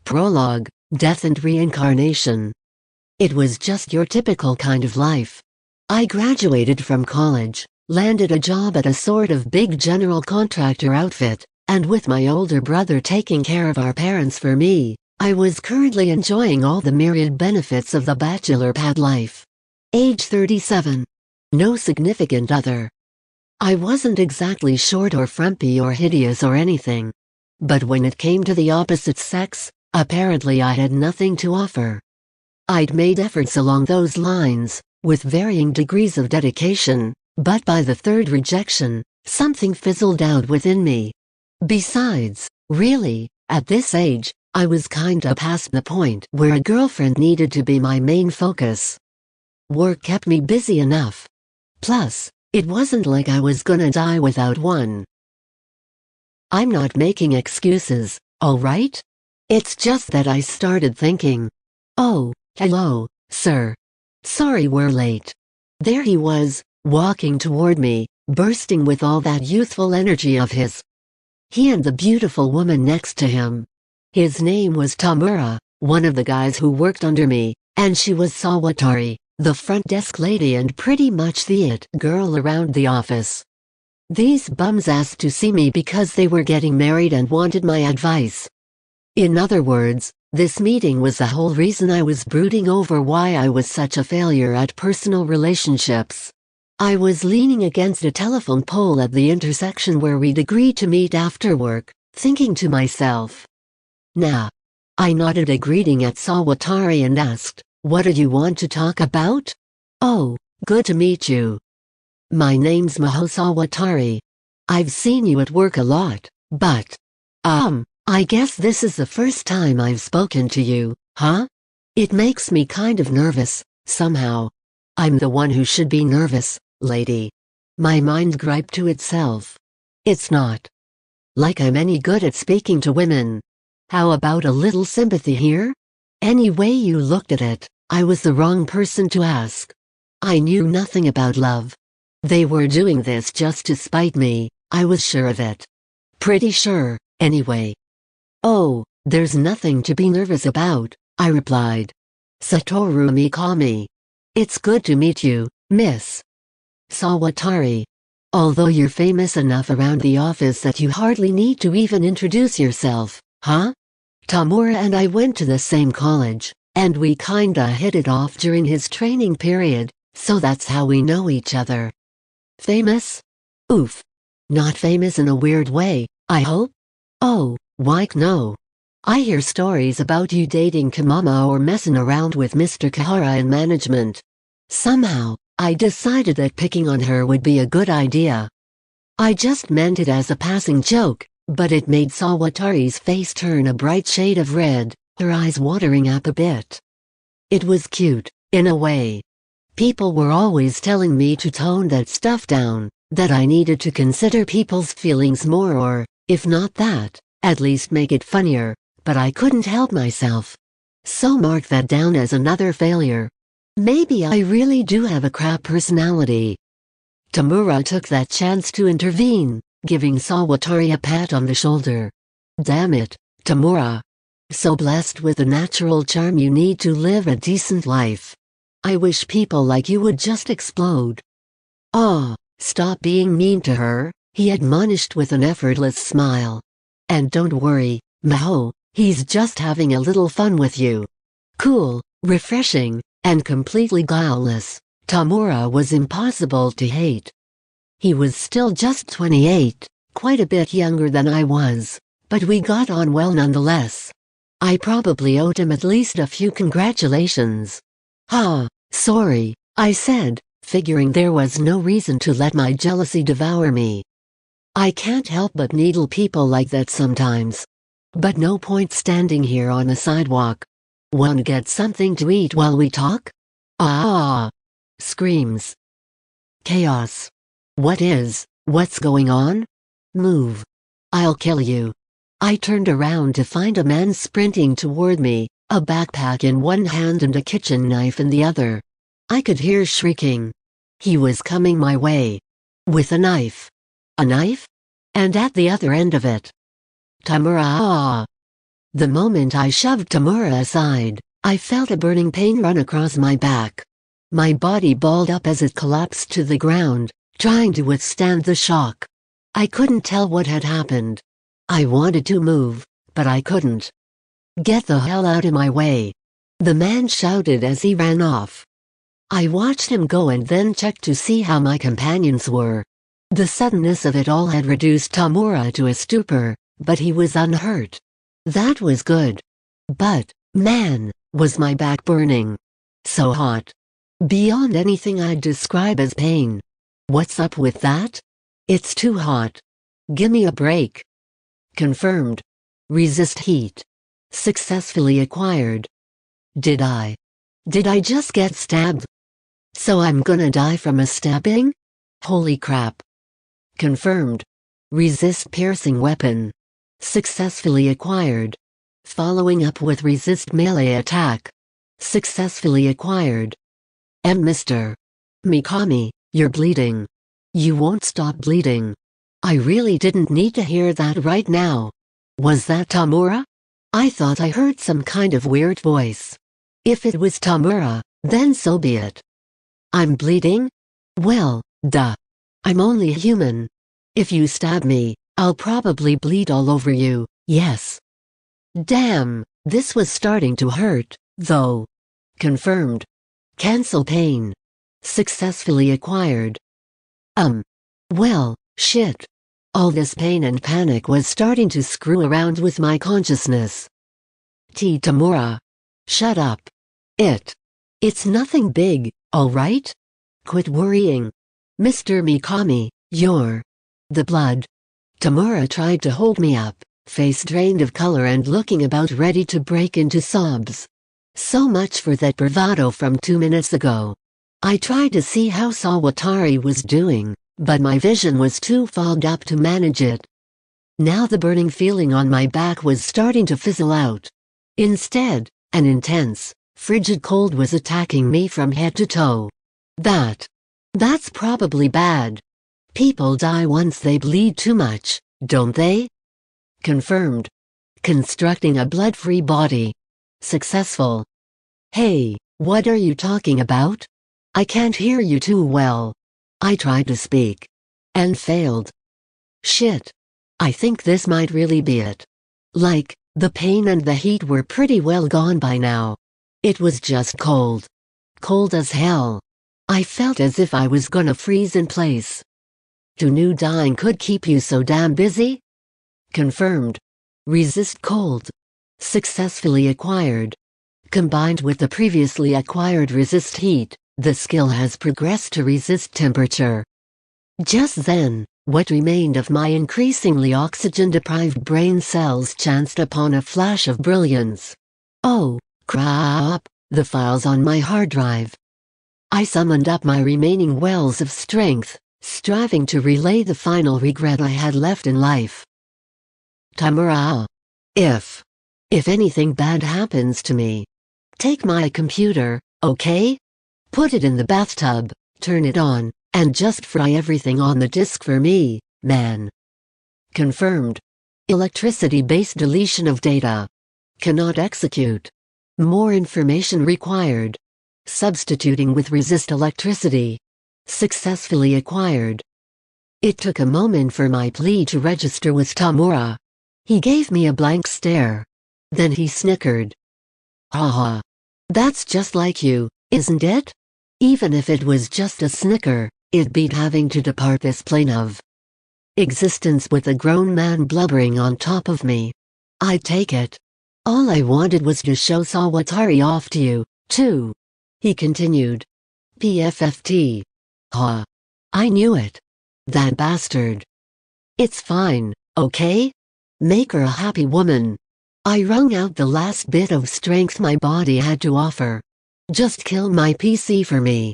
Prologue, Death and Reincarnation. It was just your typical kind of life. I graduated from college, landed a job at a sort of big general contractor outfit, and with my older brother taking care of our parents for me, I was currently enjoying all the myriad benefits of the bachelor pad life. Age 37. No significant other. I wasn't exactly short or frumpy or hideous or anything. But when it came to the opposite sex, apparently I had nothing to offer. I'd made efforts along those lines, with varying degrees of dedication, but by the third rejection, something fizzled out within me. Besides, really, at this age, I was kinda past the point where a girlfriend needed to be my main focus. Work kept me busy enough. Plus, it wasn't like I was gonna die without one. I'm not making excuses, alright? It's just that I started thinking. Oh, hello, sir. Sorry we're late. There he was, walking toward me, bursting with all that youthful energy of his. He and the beautiful woman next to him. His name was Tamura, one of the guys who worked under me, and she was Sawatari, the front desk lady and pretty much the it girl around the office. These bums asked to see me because they were getting married and wanted my advice. In other words, this meeting was the whole reason I was brooding over why I was such a failure at personal relationships. I was leaning against a telephone pole at the intersection where we'd agreed to meet after work, thinking to myself. Nah. I nodded a greeting at Sawatari and asked, "What do you want to talk about?" "Oh, good to meet you. My name's Maho Sawatari. I've seen you at work a lot, but, I guess this is the first time I've spoken to you, huh? It makes me kind of nervous, somehow. I'm the one who should be nervous, lady." My mind griped to itself. It's not like I'm any good at speaking to women. How about a little sympathy here? Any way you looked at it, I was the wrong person to ask. I knew nothing about love. They were doing this just to spite me, I was sure of it. Pretty sure, anyway. "Oh, there's nothing to be nervous about," I replied. "Satoru Mikami. It's good to meet you, Miss Sawatari. Although you're famous enough around the office that you hardly need to even introduce yourself, huh? Tamura and I went to the same college, and we kinda hit it off during his training period, so that's how we know each other." "Famous? Oof. Not famous in a weird way, I hope?" "Oh, why no. I hear stories about you dating Kamama or messing around with Mr. Kahara in management. Somehow, I decided that picking on her would be a good idea." I just meant it as a passing joke, but it made Sawatari's face turn a bright shade of red, her eyes watering up a bit. It was cute, in a way. People were always telling me to tone that stuff down, that I needed to consider people's feelings more or, if not that, at least make it funnier, but I couldn't help myself. So mark that down as another failure. Maybe I really do have a crap personality. Tamura took that chance to intervene, giving Sawatari a pat on the shoulder. "Damn it, Tamura. So blessed with the natural charm you need to live a decent life. I wish people like you would just explode." "Aw, stop being mean to her," he admonished with an effortless smile. "And don't worry, Maho, he's just having a little fun with you." Cool, refreshing, and completely guileless, Tamura was impossible to hate. He was still just 28, quite a bit younger than I was, but we got on well nonetheless. I probably owed him at least a few congratulations. Sorry," I said, figuring there was no reason to let my jealousy devour me. I can't help but needle people like that sometimes. But no point standing here on the sidewalk. "Wanna get something to eat while we talk?" "Ah!" Screams. Chaos. What's going on? "Move. I'll kill you." I turned around to find a man sprinting toward me, a backpack in one hand and a kitchen knife in the other. I could hear shrieking. He was coming my way. With a knife. A knife? And at the other end of it, Tamura. The moment I shoved Tamura aside, I felt a burning pain run across my back. My body balled up as it collapsed to the ground, trying to withstand the shock. I couldn't tell what had happened. I wanted to move, but I couldn't. "Get the hell out of my way!" the man shouted as he ran off. I watched him go and then checked to see how my companions were. The suddenness of it all had reduced Tamura to a stupor, but he was unhurt. That was good. But, man, was my back burning. So hot. Beyond anything I'd describe as pain. What's up with that? It's too hot. Gimme a break. Confirmed. Resist heat. Successfully acquired. Did I just get stabbed? So I'm gonna die from a stabbing? Holy crap. Confirmed. Resist piercing weapon. Successfully acquired. Following up with resist melee attack. Successfully acquired. Mr. Mikami, you're bleeding. You won't stop bleeding. I really didn't need to hear that right now. Was that Tamura? I thought I heard some kind of weird voice. If it was Tamura, then so be it. I'm bleeding? Well, duh. I'm only human. If you stab me, I'll probably bleed all over you, yes. Damn, this was starting to hurt, though. Confirmed. Cancel pain. Successfully acquired. Well, shit. All this pain and panic was starting to screw around with my consciousness. Tamura. Shut up. It's nothing big, alright? Quit worrying. Mr. Mikami, you're the blood. Tamura tried to hold me up, face drained of color and looking about ready to break into sobs. So much for that bravado from 2 minutes ago. I tried to see how Sawatari was doing, but my vision was too fogged up to manage it. Now the burning feeling on my back was starting to fizzle out. Instead, an intense, frigid cold was attacking me from head to toe. That's probably bad. People die once they bleed too much, don't they? Confirmed. Constructing a blood-free body. Successful. Hey, what are you talking about? I can't hear you too well. I tried to speak. And failed. Shit. I think this might really be it. Like, the pain and the heat were pretty well gone by now. It was just cold. Cold as hell. I felt as if I was gonna freeze in place. Who knew dying could keep you so damn busy? Confirmed. Resist cold. Successfully acquired. Combined with the previously acquired resist heat, the skill has progressed to resist temperature. Just then, what remained of my increasingly oxygen-deprived brain cells chanced upon a flash of brilliance. Oh, crap, the files on my hard drive. I summoned up my remaining wells of strength, striving to relay the final regret I had left in life. Tamura. If anything bad happens to me, take my computer, okay? Put it in the bathtub, turn it on, and just fry everything on the disk for me, man. Confirmed. Electricity-based deletion of data. Cannot execute. More information required. Substituting with resist electricity. Successfully acquired. It took a moment for my plea to register with Tamura. He gave me a blank stare. Then he snickered. Haha. That's just like you, isn't it? Even if it was just a snicker, it beat having to depart this plane of existence with a grown man blubbering on top of me. I'd take it. All I wanted was to show Sawatari off to you, too. He continued. PFFT. Huh. I knew it. That bastard. It's fine, okay? Make her a happy woman. I wrung out the last bit of strength my body had to offer. Just kill my PC for me.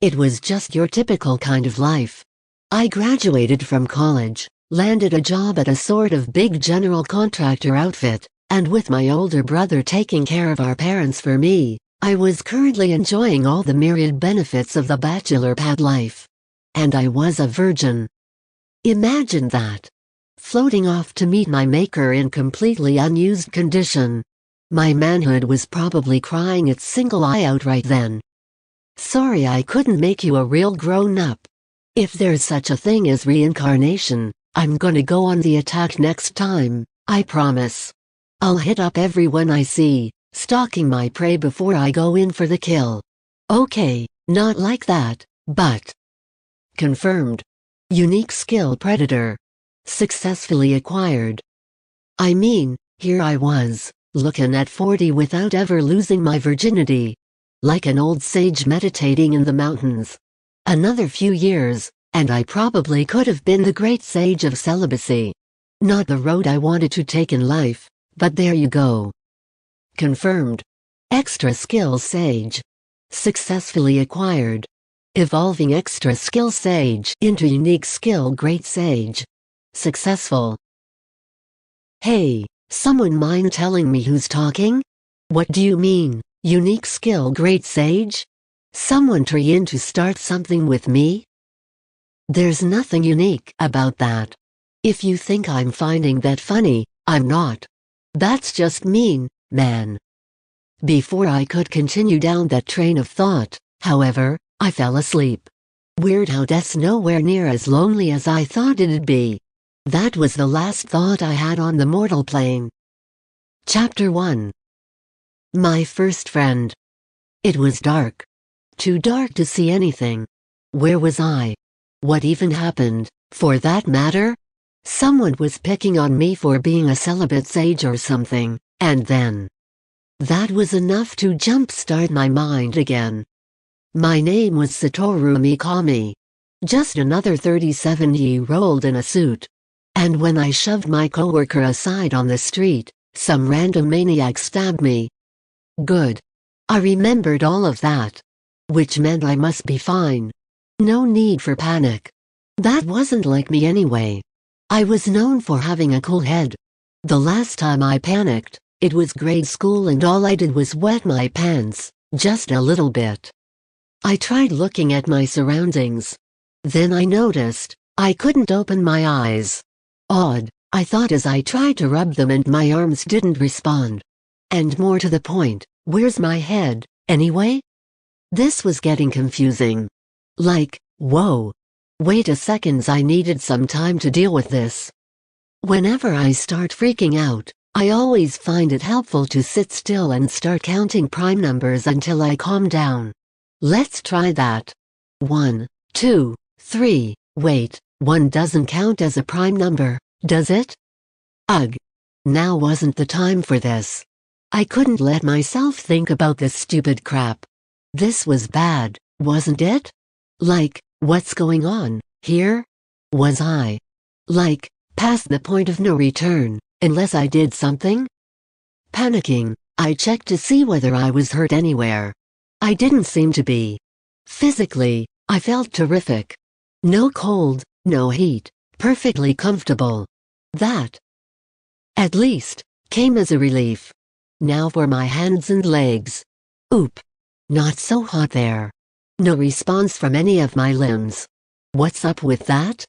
It was just your typical kind of life. I graduated from college, landed a job at a sort of big general contractor outfit, and with my older brother taking care of our parents for me, I was currently enjoying all the myriad benefits of the bachelor pad life. And I was a virgin. Imagine that. floating off to meet my maker in completely unused condition. My manhood was probably crying its single eye out right then. Sorry I couldn't make you a real grown-up. If there's such a thing as reincarnation, I'm gonna go on the attack next time, I promise. I'll hit up everyone I see, stalking my prey before I go in for the kill. Okay, not like that, but... Confirmed. Unique skill predator. Successfully acquired. I mean, here I was, looking at 40 without ever losing my virginity. Like an old sage meditating in the mountains. Another few years, and I probably could have been the great sage of celibacy. Not the road I wanted to take in life, but there you go. Confirmed. Extra skill sage. Successfully acquired. Evolving extra skill sage into unique skill great sage. Successful. Hey, someone mind telling me who's talking? What do you mean, unique skill great sage? Someone trying to start something with me? There's nothing unique about that. If you think I'm finding that funny, I'm not. That's just mean, man. Before I could continue down that train of thought, however, I fell asleep. Weird how death's nowhere near as lonely as I thought it'd be. That was the last thought I had on the mortal plane. Chapter 1. My first friend. It was dark. Too dark to see anything. Where was I? What even happened, for that matter? Someone was picking on me for being a celibate sage or something, and then... That was enough to jumpstart my mind again. My name was Satoru Mikami. Just another 37-year-old in a suit. And when I shoved my coworker aside on the street, some random maniac stabbed me. Good. I remembered all of that. Which meant I must be fine. No need for panic. That wasn't like me anyway. I was known for having a cool head. The last time I panicked, it was grade school and all I did was wet my pants, just a little bit. I tried looking at my surroundings. Then I noticed, I couldn't open my eyes. Odd, I thought as I tried to rub them and my arms didn't respond. And more to the point, where's my head, anyway? This was getting confusing. Like, whoa. Wait a second, I needed some time to deal with this. Whenever I start freaking out, I always find it helpful to sit still and start counting prime numbers until I calm down. Let's try that. 1, 2, 3, wait, 1 doesn't count as a prime number, does it? Ugh. Now wasn't the time for this. I couldn't let myself think about this stupid crap. This was bad, wasn't it? Like, what's going on, here? Was I, like, past the point of no return, unless I did something? Panicking, I checked to see whether I was hurt anywhere. I didn't seem to be. Physically, I felt terrific. No cold, no heat, perfectly comfortable. That, at least, came as a relief. Now for my hands and legs. Oop. Not so hot there. No response from any of my limbs. What's up with that?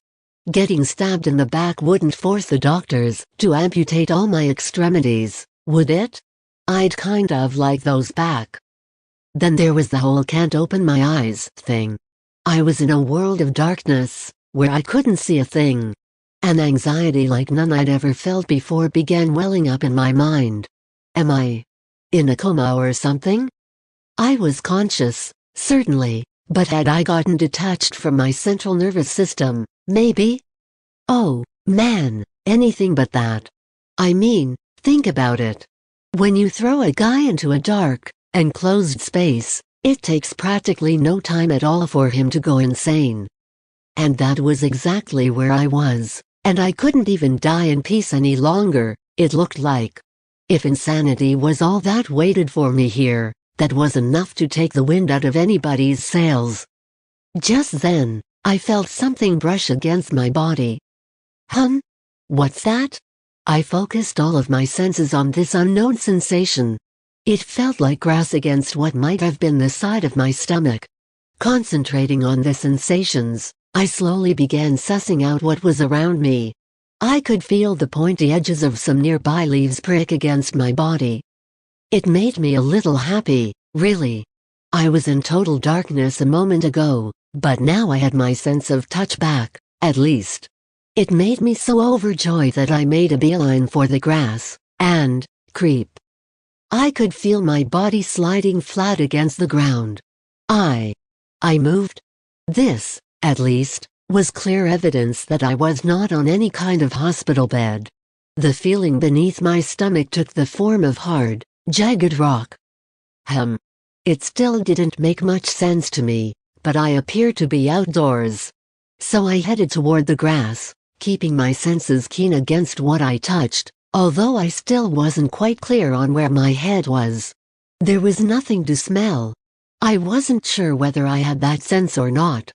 Getting stabbed in the back wouldn't force the doctors to amputate all my extremities, would it? I'd kind of like those back. Then there was the whole can't open my eyes thing. I was in a world of darkness, where I couldn't see a thing. An anxiety like none I'd ever felt before began welling up in my mind. Am I in a coma or something? I was conscious, certainly, but had I gotten detached from my central nervous system, maybe? Oh, man, anything but that. I mean, think about it. When you throw a guy into a dark, enclosed space, it takes practically no time at all for him to go insane. And that was exactly where I was, and I couldn't even die in peace any longer, it looked like. If insanity was all that waited for me here, that was enough to take the wind out of anybody's sails. Just then, I felt something brush against my body. What's that? I focused all of my senses on this unknown sensation. It felt like grass against what might have been the side of my stomach. Concentrating on the sensations, I slowly began sussing out what was around me. I could feel the pointy edges of some nearby leaves prick against my body. It made me a little happy, really. I was in total darkness a moment ago, but now I had my sense of touch back, at least. It made me so overjoyed that I made a beeline for the grass, and, creep. I could feel my body sliding flat against the ground. I moved. This, at least, was clear evidence that I was not on any kind of hospital bed. The feeling beneath my stomach took the form of hard, jagged rock. It still didn't make much sense to me, but I appeared to be outdoors. So I headed toward the grass, keeping my senses keen against what I touched, although I still wasn't quite clear on where my head was. There was nothing to smell. I wasn't sure whether I had that sense or not.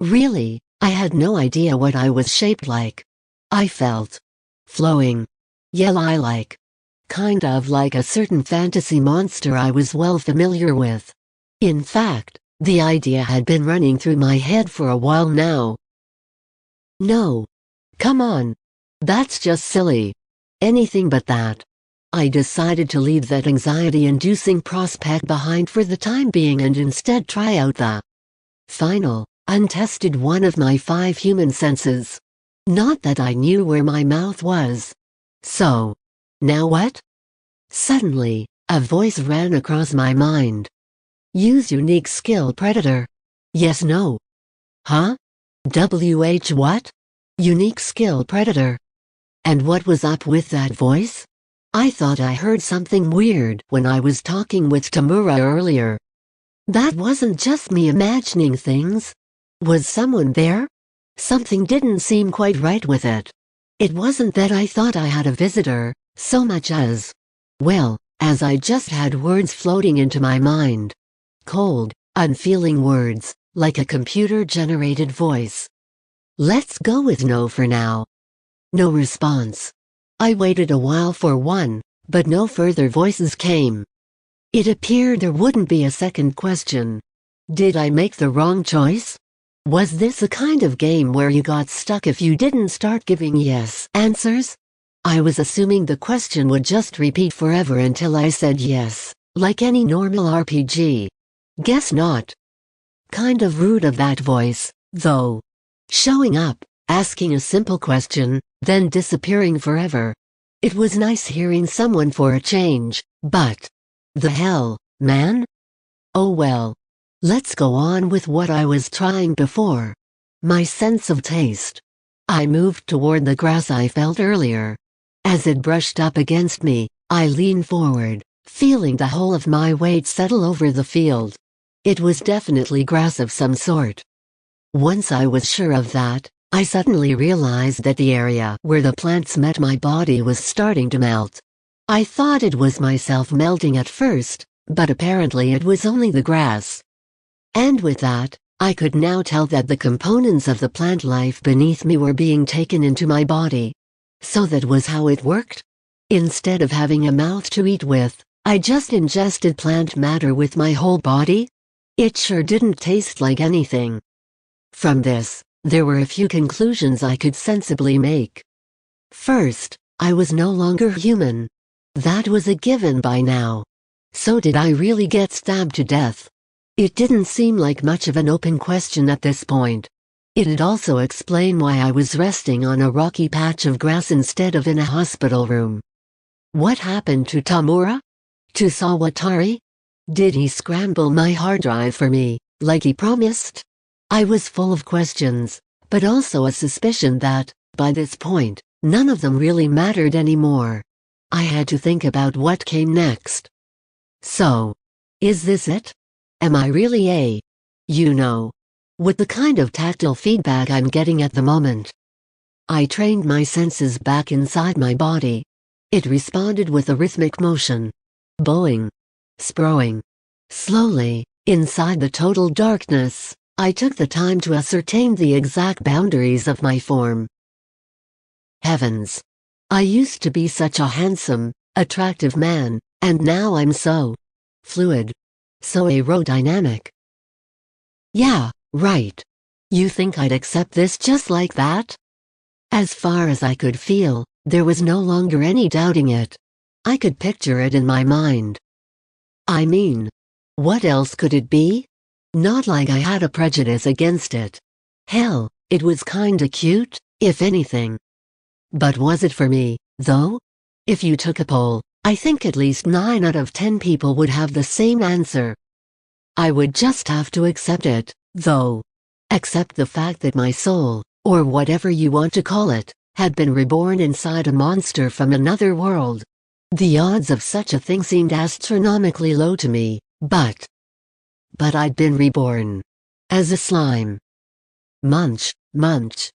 Really, I had no idea what I was shaped like. I felt flowing. Yeah, lilac. Kind of like a certain fantasy monster I was well familiar with. In fact, the idea had been running through my head for a while now. No. Come on. That's just silly. Anything but that. I decided to leave that anxiety-inducing prospect behind for the time being and instead try out the final, untested one of my 5 human senses. Not that I knew where my mouth was. So, now what? Suddenly, a voice ran across my mind. Use unique skill predator. Yes, no. Huh? What? Unique skill predator. And what was up with that voice? I thought I heard something weird when I was talking with Tamura earlier. That wasn't just me imagining things. Was someone there? Something didn't seem quite right with it. It wasn't that I thought I had a visitor, so much as, well, as I just had words floating into my mind. Cold, unfeeling words, like a computer-generated voice. Let's go with no for now. No response. I waited a while for one, but no further voices came. It appeared there wouldn't be a second question. Did I make the wrong choice? Was this a kind of game where you got stuck if you didn't start giving yes answers? I was assuming the question would just repeat forever until I said yes, like any normal RPG. Guess not. Kind of rude of that voice, though. Showing up, asking a simple question, then disappearing forever. It was nice hearing someone for a change, but the hell, man? Oh well. Let's go on with what I was trying before. My sense of taste. I moved toward the grass I felt earlier. As it brushed up against me, I leaned forward, feeling the whole of my weight settle over the field. It was definitely grass of some sort. Once I was sure of that, I suddenly realized that the area where the plants met my body was starting to melt. I thought it was myself melting at first, but apparently it was only the grass. And with that, I could now tell that the components of the plant life beneath me were being taken into my body. So that was how it worked? Instead of having a mouth to eat with, I just ingested plant matter with my whole body? It sure didn't taste like anything. From this, there were a few conclusions I could sensibly make. First, I was no longer human. That was a given by now. So did I really get stabbed to death? It didn't seem like much of an open question at this point. It'd also explain why I was resting on a rocky patch of grass instead of in a hospital room. What happened to Tamura? To Sawatari? Did he scramble my hard drive for me, like he promised? I was full of questions, but also a suspicion that, by this point, none of them really mattered anymore. I had to think about what came next. So, is this it? Am I really with the kind of tactile feedback I'm getting at the moment? I trained my senses back inside my body. It responded with a rhythmic motion. Bowing. Sproing. Slowly, inside the total darkness, I took the time to ascertain the exact boundaries of my form. Heavens! I used to be such a handsome, attractive man, and now I'm so fluid. So aerodynamic. Yeah, right. You think I'd accept this just like that? As far as I could feel, there was no longer any doubting it. I could picture it in my mind. I mean, what else could it be? Not like I had a prejudice against it. Hell, it was kinda cute, if anything. But was it for me, though? If you took a poll, I think at least 9 out of 10 people would have the same answer. I would just have to accept it, though. Accept the fact that my soul, or whatever you want to call it, had been reborn inside a monster from another world. The odds of such a thing seemed astronomically low to me, but I'd been reborn. As a slime. Munch, munch.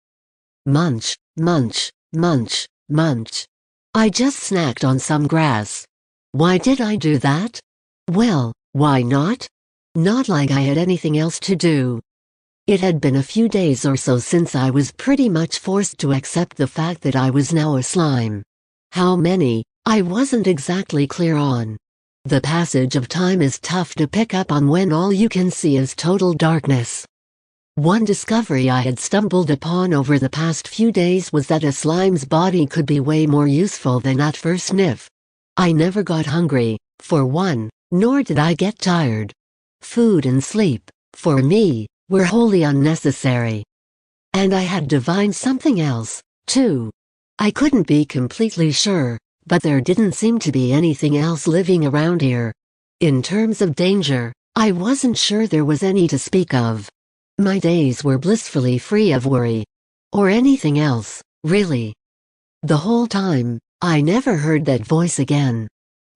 Munch, munch, munch, munch. I just snacked on some grass. Why did I do that? Well, why not? Not like I had anything else to do. It had been a few days or so since I was pretty much forced to accept the fact that I was now a slime. How many, I wasn't exactly clear on. The passage of time is tough to pick up on when all you can see is total darkness. One discovery I had stumbled upon over the past few days was that a slime's body could be way more useful than at first sniff. I never got hungry, for one, nor did I get tired. Food and sleep, for me, were wholly unnecessary. And I had divined something else, too. I couldn't be completely sure, but there didn't seem to be anything else living around here. In terms of danger, I wasn't sure there was any to speak of. My days were blissfully free of worry. Or anything else, really. The whole time, I never heard that voice again.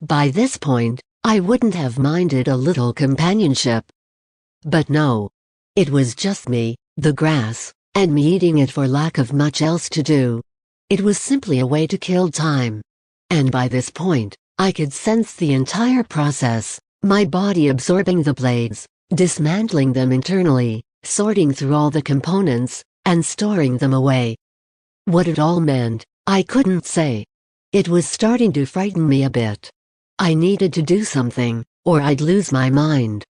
By this point, I wouldn't have minded a little companionship. But no. It was just me, the grass, and me eating it for lack of much else to do. It was simply a way to kill time. And by this point, I could sense the entire process, my body absorbing the blades, dismantling them internally, sorting through all the components, and storing them away. What it all meant, I couldn't say. It was starting to frighten me a bit. I needed to do something, or I'd lose my mind.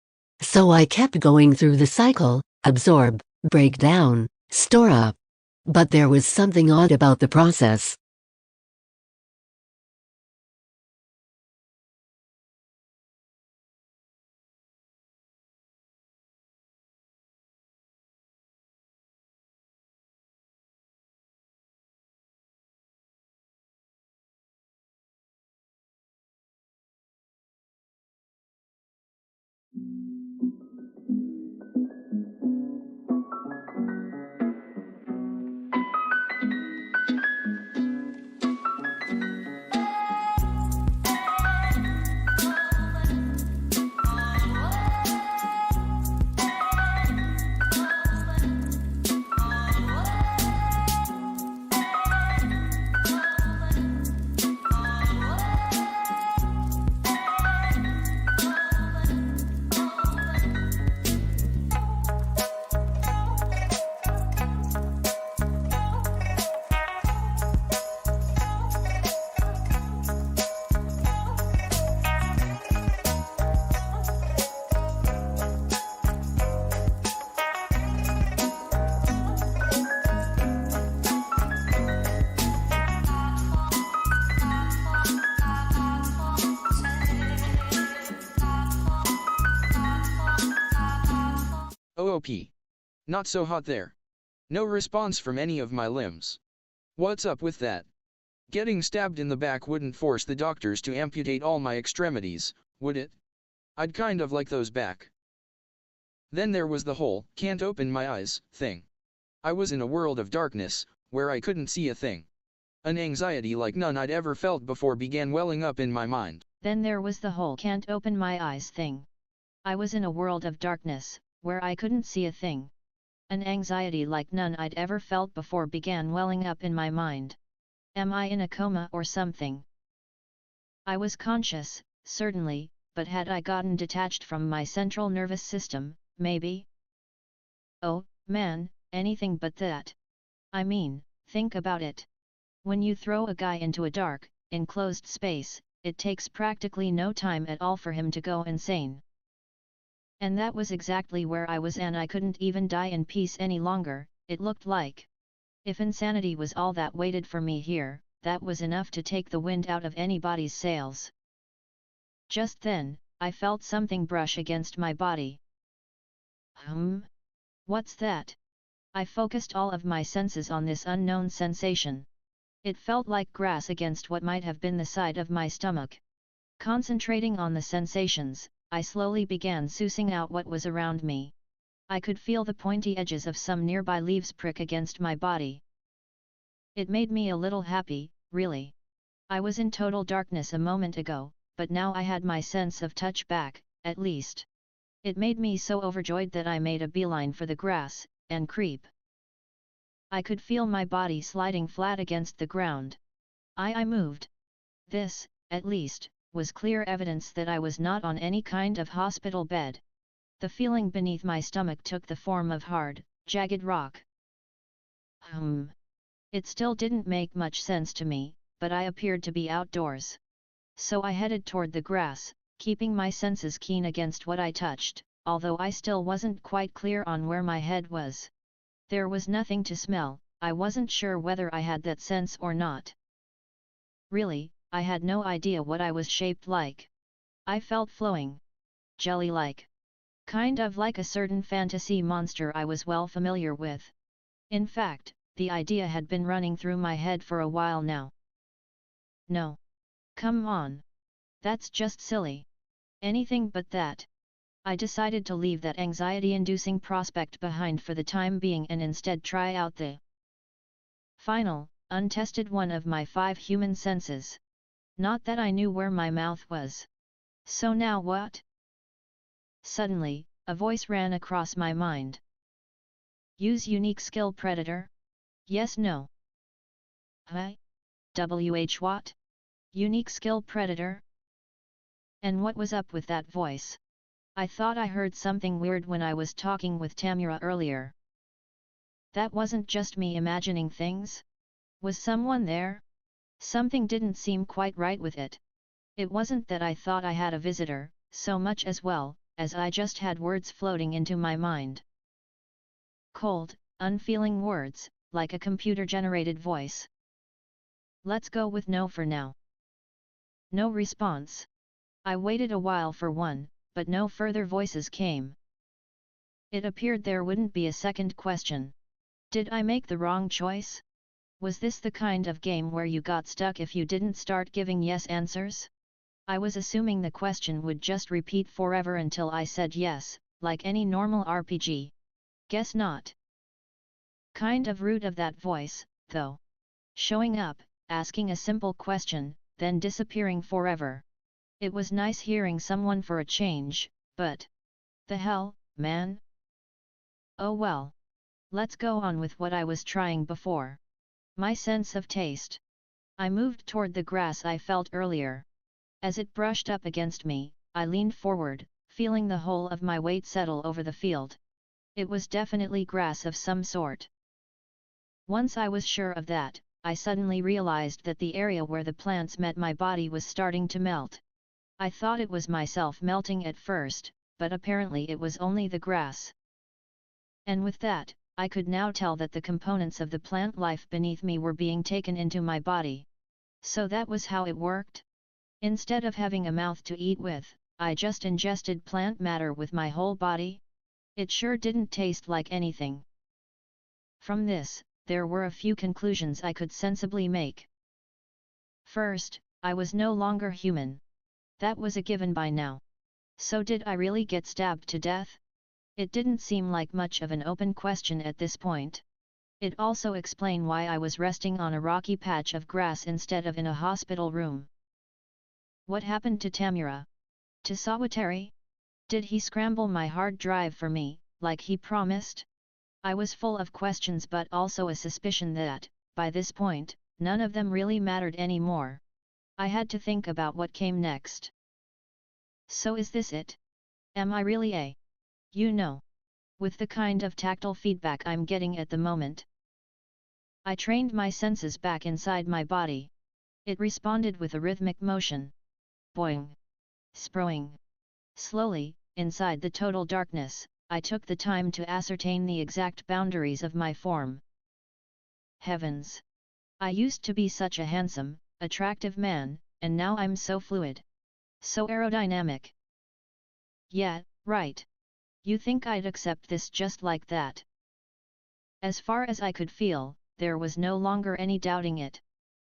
So I kept going through the cycle, absorb, break down, store up. But there was something odd about the process. OOP. Not so hot there. No response from any of my limbs. What's up with that? Getting stabbed in the back wouldn't force the doctors to amputate all my extremities, would it? I'd kind of like those back. Then there was the whole, can't open my eyes, thing. I was in a world of darkness, where I couldn't see a thing. An anxiety like none I'd ever felt before began welling up in my mind. Then there was the whole can't open my eyes thing. I was in a world of darkness, where I couldn't see a thing. An anxiety like none I'd ever felt before began welling up in my mind. Am I in a coma or something? I was conscious, certainly, but had I gotten detached from my central nervous system, maybe? Oh, man, anything but that. I mean, think about it. When you throw a guy into a dark, enclosed space, it takes practically no time at all for him to go insane. And that was exactly where I was, and I couldn't even die in peace any longer, it looked like. If insanity was all that waited for me here, that was enough to take the wind out of anybody's sails. Just then, I felt something brush against my body. What's that? I focused all of my senses on this unknown sensation. It felt like grass against what might have been the side of my stomach. Concentrating on the sensations, I slowly began sussing out what was around me. I could feel the pointy edges of some nearby leaves prick against my body. It made me a little happy, really. I was in total darkness a moment ago, but now I had my sense of touch back, at least. It made me so overjoyed that I made a beeline for the grass, and creep. I could feel my body sliding flat against the ground. I moved. This, at least, was clear evidence that I was not on any kind of hospital bed. The feeling beneath my stomach took the form of hard, jagged rock. It still didn't make much sense to me, but I appeared to be outdoors. So I headed toward the grass, keeping my senses keen against what I touched, although I still wasn't quite clear on where my head was. There was nothing to smell. I wasn't sure whether I had that sense or not. Really, I had no idea what I was shaped like. I felt flowing. Jelly-like. Kind of like a certain fantasy monster I was well familiar with. In fact, the idea had been running through my head for a while now. No. Come on. That's just silly. Anything but that. I decided to leave that anxiety-inducing prospect behind for the time being and instead try out the final, untested one of my 5 human senses. Not that I knew where my mouth was. So now what? Suddenly, a voice ran across my mind. Use unique skill predator? Yes, no. Huh? What? Unique skill predator? And what was up with that voice? I thought I heard something weird when I was talking with Tamura earlier. That wasn't just me imagining things? Was someone there? Something didn't seem quite right with it. It wasn't that I thought I had a visitor, so much as well, as I just had words floating into my mind. Cold, unfeeling words, like a computer-generated voice. Let's go with no for now. No response. I waited a while for one, but no further voices came. It appeared there wouldn't be a second question. Did I make the wrong choice? Was this the kind of game where you got stuck if you didn't start giving yes answers? I was assuming the question would just repeat forever until I said yes, like any normal RPG. Guess not. Kind of rude of that voice, though. Showing up, asking a simple question, then disappearing forever. It was nice hearing someone for a change, but... the hell, man? Oh well. Let's go on with what I was trying before. My sense of taste. I moved toward the grass I felt earlier. As it brushed up against me, I leaned forward, feeling the whole of my weight settle over the field. It was definitely grass of some sort. Once I was sure of that, I suddenly realized that the area where the plants met my body was starting to melt. I thought it was myself melting at first, but apparently it was only the grass. And with that, I could now tell that the components of the plant life beneath me were being taken into my body. So that was how it worked? Instead of having a mouth to eat with, I just ingested plant matter with my whole body? It sure didn't taste like anything. From this, there were a few conclusions I could sensibly make. First, I was no longer human. That was a given by now. So did I really get stabbed to death? It didn't seem like much of an open question at this point. It also explained why I was resting on a rocky patch of grass instead of in a hospital room. What happened to Tamura? To Sawatari? Did he scramble my hard drive for me, like he promised? I was full of questions but also a suspicion that, by this point, none of them really mattered anymore. I had to think about what came next. So is this it? Am I really a... with the kind of tactile feedback I'm getting at the moment? I trained my senses back inside my body. It responded with a rhythmic motion. Boing. Sproing. Slowly, inside the total darkness, I took the time to ascertain the exact boundaries of my form. Heavens! I used to be such a handsome, attractive man, and now I'm so fluid. So aerodynamic. Yeah, right. You think I'd accept this just like that? As far as I could feel, there was no longer any doubting it.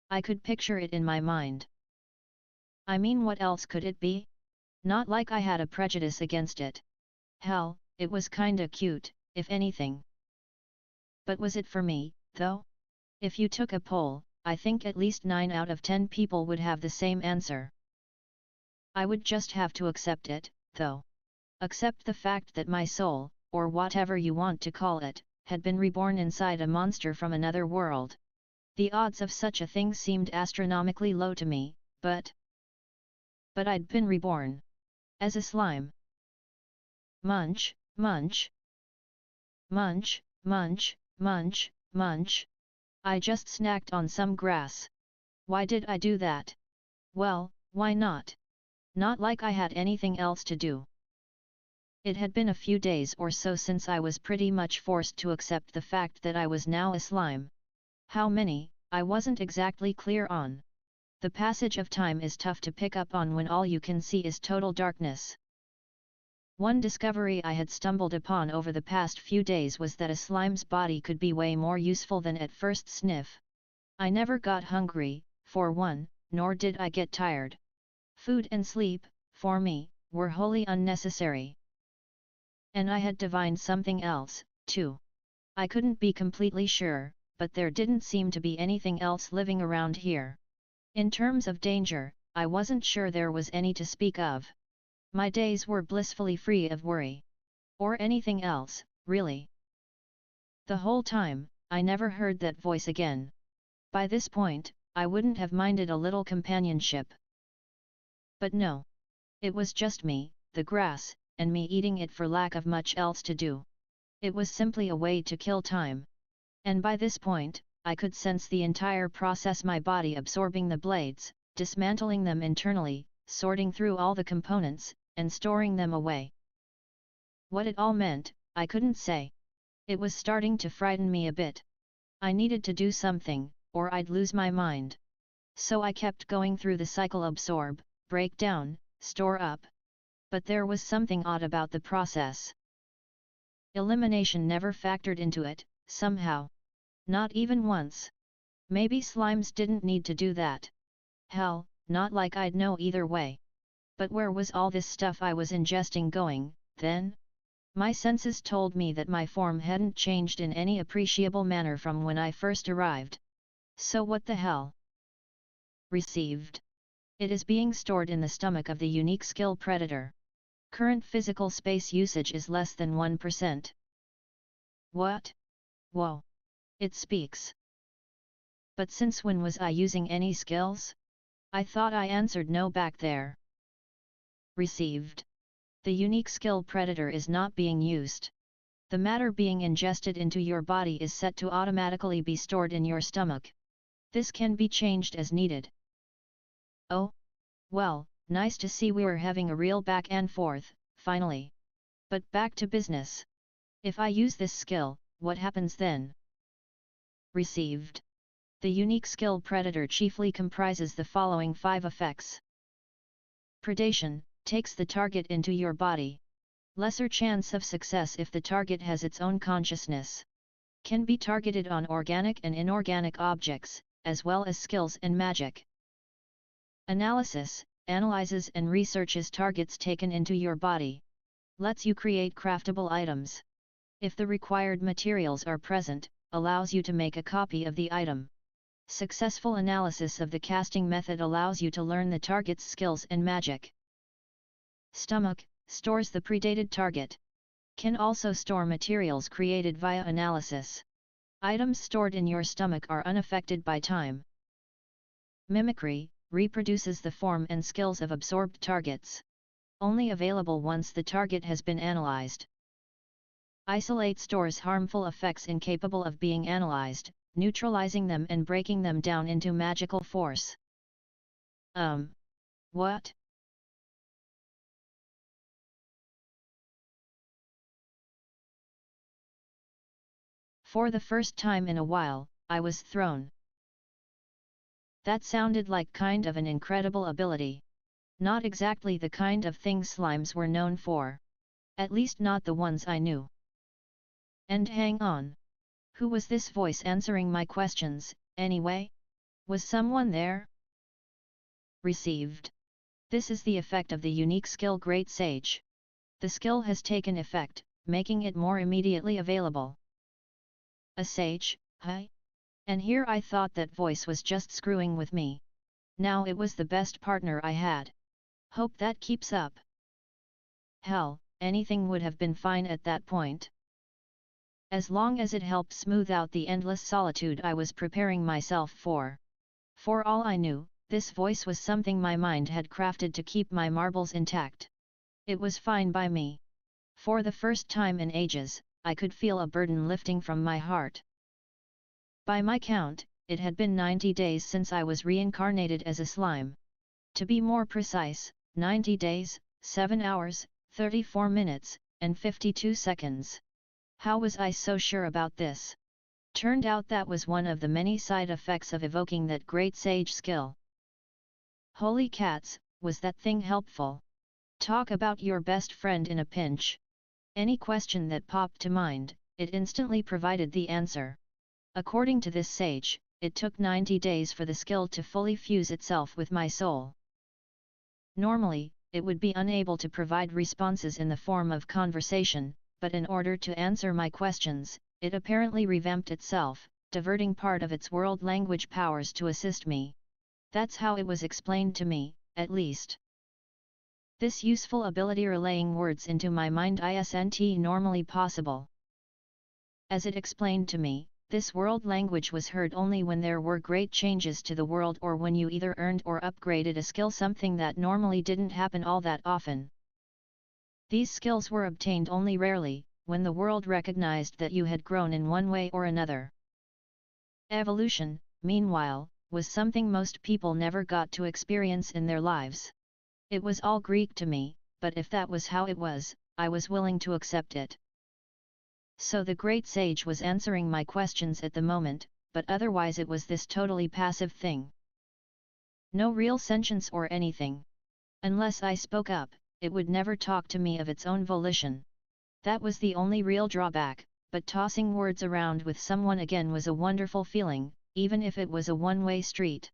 I could picture it in my mind. I mean, what else could it be? Not like I had a prejudice against it. Hell, it was kinda cute, if anything. But was it for me, though? If you took a poll, I think at least 9 out of 10 people would have the same answer. I would just have to accept it, though. Accept the fact that my soul, or whatever you want to call it, had been reborn inside a monster from another world. The odds of such a thing seemed astronomically low to me, but I'd been reborn. As a slime. Munch, munch. Munch, munch, munch, munch. I just snacked on some grass. Why did I do that? Well, why not? Not like I had anything else to do. It had been a few days or so since I was pretty much forced to accept the fact that I was now a slime. How many, I wasn't exactly clear on. The passage of time is tough to pick up on when all you can see is total darkness. One discovery I had stumbled upon over the past few days was that a slime's body could be way more useful than at first sniff. I never got hungry, for one, nor did I get tired. Food and sleep, for me, were wholly unnecessary. And I had divined something else, too. I couldn't be completely sure, but there didn't seem to be anything else living around here. In terms of danger, I wasn't sure there was any to speak of. My days were blissfully free of worry. Or anything else, really. The whole time, I never heard that voice again. By this point, I wouldn't have minded a little companionship. But no. It was just me, the grass, and me eating it for lack of much else to do. It was simply a way to kill time. And by this point, I could sense the entire process, my body absorbing the blades, dismantling them internally, sorting through all the components, and storing them away. What it all meant, I couldn't say. It was starting to frighten me a bit. I needed to do something, or I'd lose my mind. So I kept going through the cycle: absorb, break down, store up. But there was something odd about the process. Elimination never factored into it, somehow. Not even once. Maybe slimes didn't need to do that. Hell, not like I'd know either way. But where was all this stuff I was ingesting going, then? My senses told me that my form hadn't changed in any appreciable manner from when I first arrived. So what the hell? Received. It is being stored in the stomach of the unique skill predator. Current physical space usage is less than 1%. What? Whoa. It speaks. But since when was I using any skills? I thought I answered no back there. Received. The unique skill predator is not being used. The matter being ingested into your body is set to automatically be stored in your stomach. This can be changed as needed. Oh? Well, nice to see we're having a real back and forth, finally. But back to business. If I use this skill, what happens then? Received. The unique skill predator chiefly comprises the following 5 effects. Predation, takes the target into your body. Lesser chance of success if the target has its own consciousness. Can be targeted on organic and inorganic objects, as well as skills and magic. Analysis, analyzes and researches targets taken into your body. Lets you create craftable items. If the required materials are present, allows you to make a copy of the item. Successful analysis of the casting method allows you to learn the target's skills and magic. Stomach, stores the predated target. Can also store materials created via analysis. Items stored in your stomach are unaffected by time. Mimicry, reproduces the form and skills of absorbed targets. Only available once the target has been analyzed. Isolate, stores harmful effects incapable of being analyzed, neutralizing them and breaking them down into magical force. What? For the first time in a while, I was thrown. That sounded like kind of an incredible ability. Not exactly the kind of thing slimes were known for. At least not the ones I knew. And hang on. Who was this voice answering my questions, anyway? Was someone there? Received. This is the effect of the unique skill Great Sage. The skill has taken effect, making it more immediately available. A sage, huh? And here I thought that voice was just screwing with me. Now it was the best partner I had. Hope that keeps up. Hell, anything would have been fine at that point. As long as it helped smooth out the endless solitude I was preparing myself for. For all I knew, this voice was something my mind had crafted to keep my marbles intact. It was fine by me. For the first time in ages, I could feel a burden lifting from my heart. By my count, it had been 90 days since I was reincarnated as a slime. To be more precise, 90 days, 7 hours, 34 minutes, and 52 seconds. How was I so sure about this? Turned out that was one of the many side effects of evoking that great sage skill. Holy cats, was that thing helpful? Talk about your best friend in a pinch. Any question that popped to mind, it instantly provided the answer. According to this sage, it took 90 days for the skill to fully fuse itself with my soul. Normally, it would be unable to provide responses in the form of conversation, but in order to answer my questions, it apparently revamped itself, diverting part of its world language powers to assist me. That's how it was explained to me, at least. This useful ability relaying words into my mind isn't normally possible. As it explained to me, this world language was heard only when there were great changes to the world or when you either earned or upgraded a skill, something that normally didn't happen all that often. These skills were obtained only rarely, when the world recognized that you had grown in one way or another. Evolution, meanwhile, was something most people never got to experience in their lives. It was all Greek to me, but if that was how it was, I was willing to accept it. So the great sage was answering my questions at the moment, but otherwise it was this totally passive thing. No real sentience or anything. Unless I spoke up, it would never talk to me of its own volition. That was the only real drawback, but tossing words around with someone again was a wonderful feeling, even if it was a one-way street.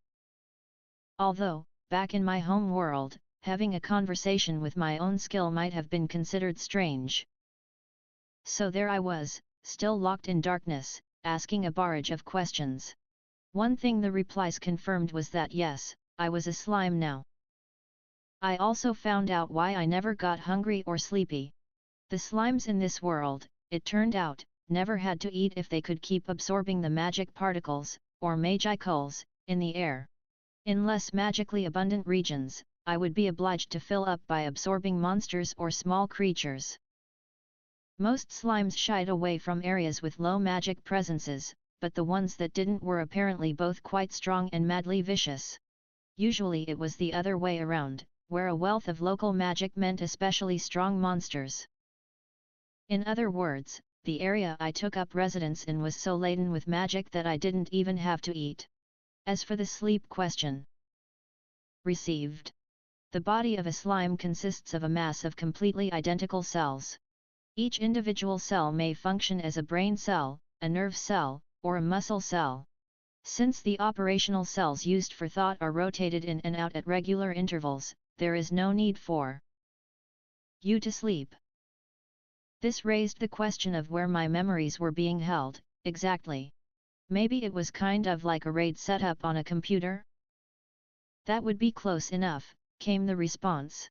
Although, back in my home world, having a conversation with my own skill might have been considered strange. So there I was, still locked in darkness, asking a barrage of questions. One thing the replies confirmed was that yes, I was a slime now. I also found out why I never got hungry or sleepy. The slimes in this world, it turned out, never had to eat if they could keep absorbing the magic particles, or magicals, in the air. In less magically abundant regions, I would be obliged to fill up by absorbing monsters or small creatures. Most slimes shied away from areas with low magic presences, but the ones that didn't were apparently both quite strong and madly vicious. Usually it was the other way around, where a wealth of local magic meant especially strong monsters. In other words, the area I took up residence in was so laden with magic that I didn't even have to eat. As for the sleep question. Received. The body of a slime consists of a mass of completely identical cells. Each individual cell may function as a brain cell, a nerve cell, or a muscle cell. Since the operational cells used for thought are rotated in and out at regular intervals, there is no need for you to sleep. This raised the question of where my memories were being held, exactly. Maybe it was kind of like a RAID setup on a computer? That would be close enough, came the response.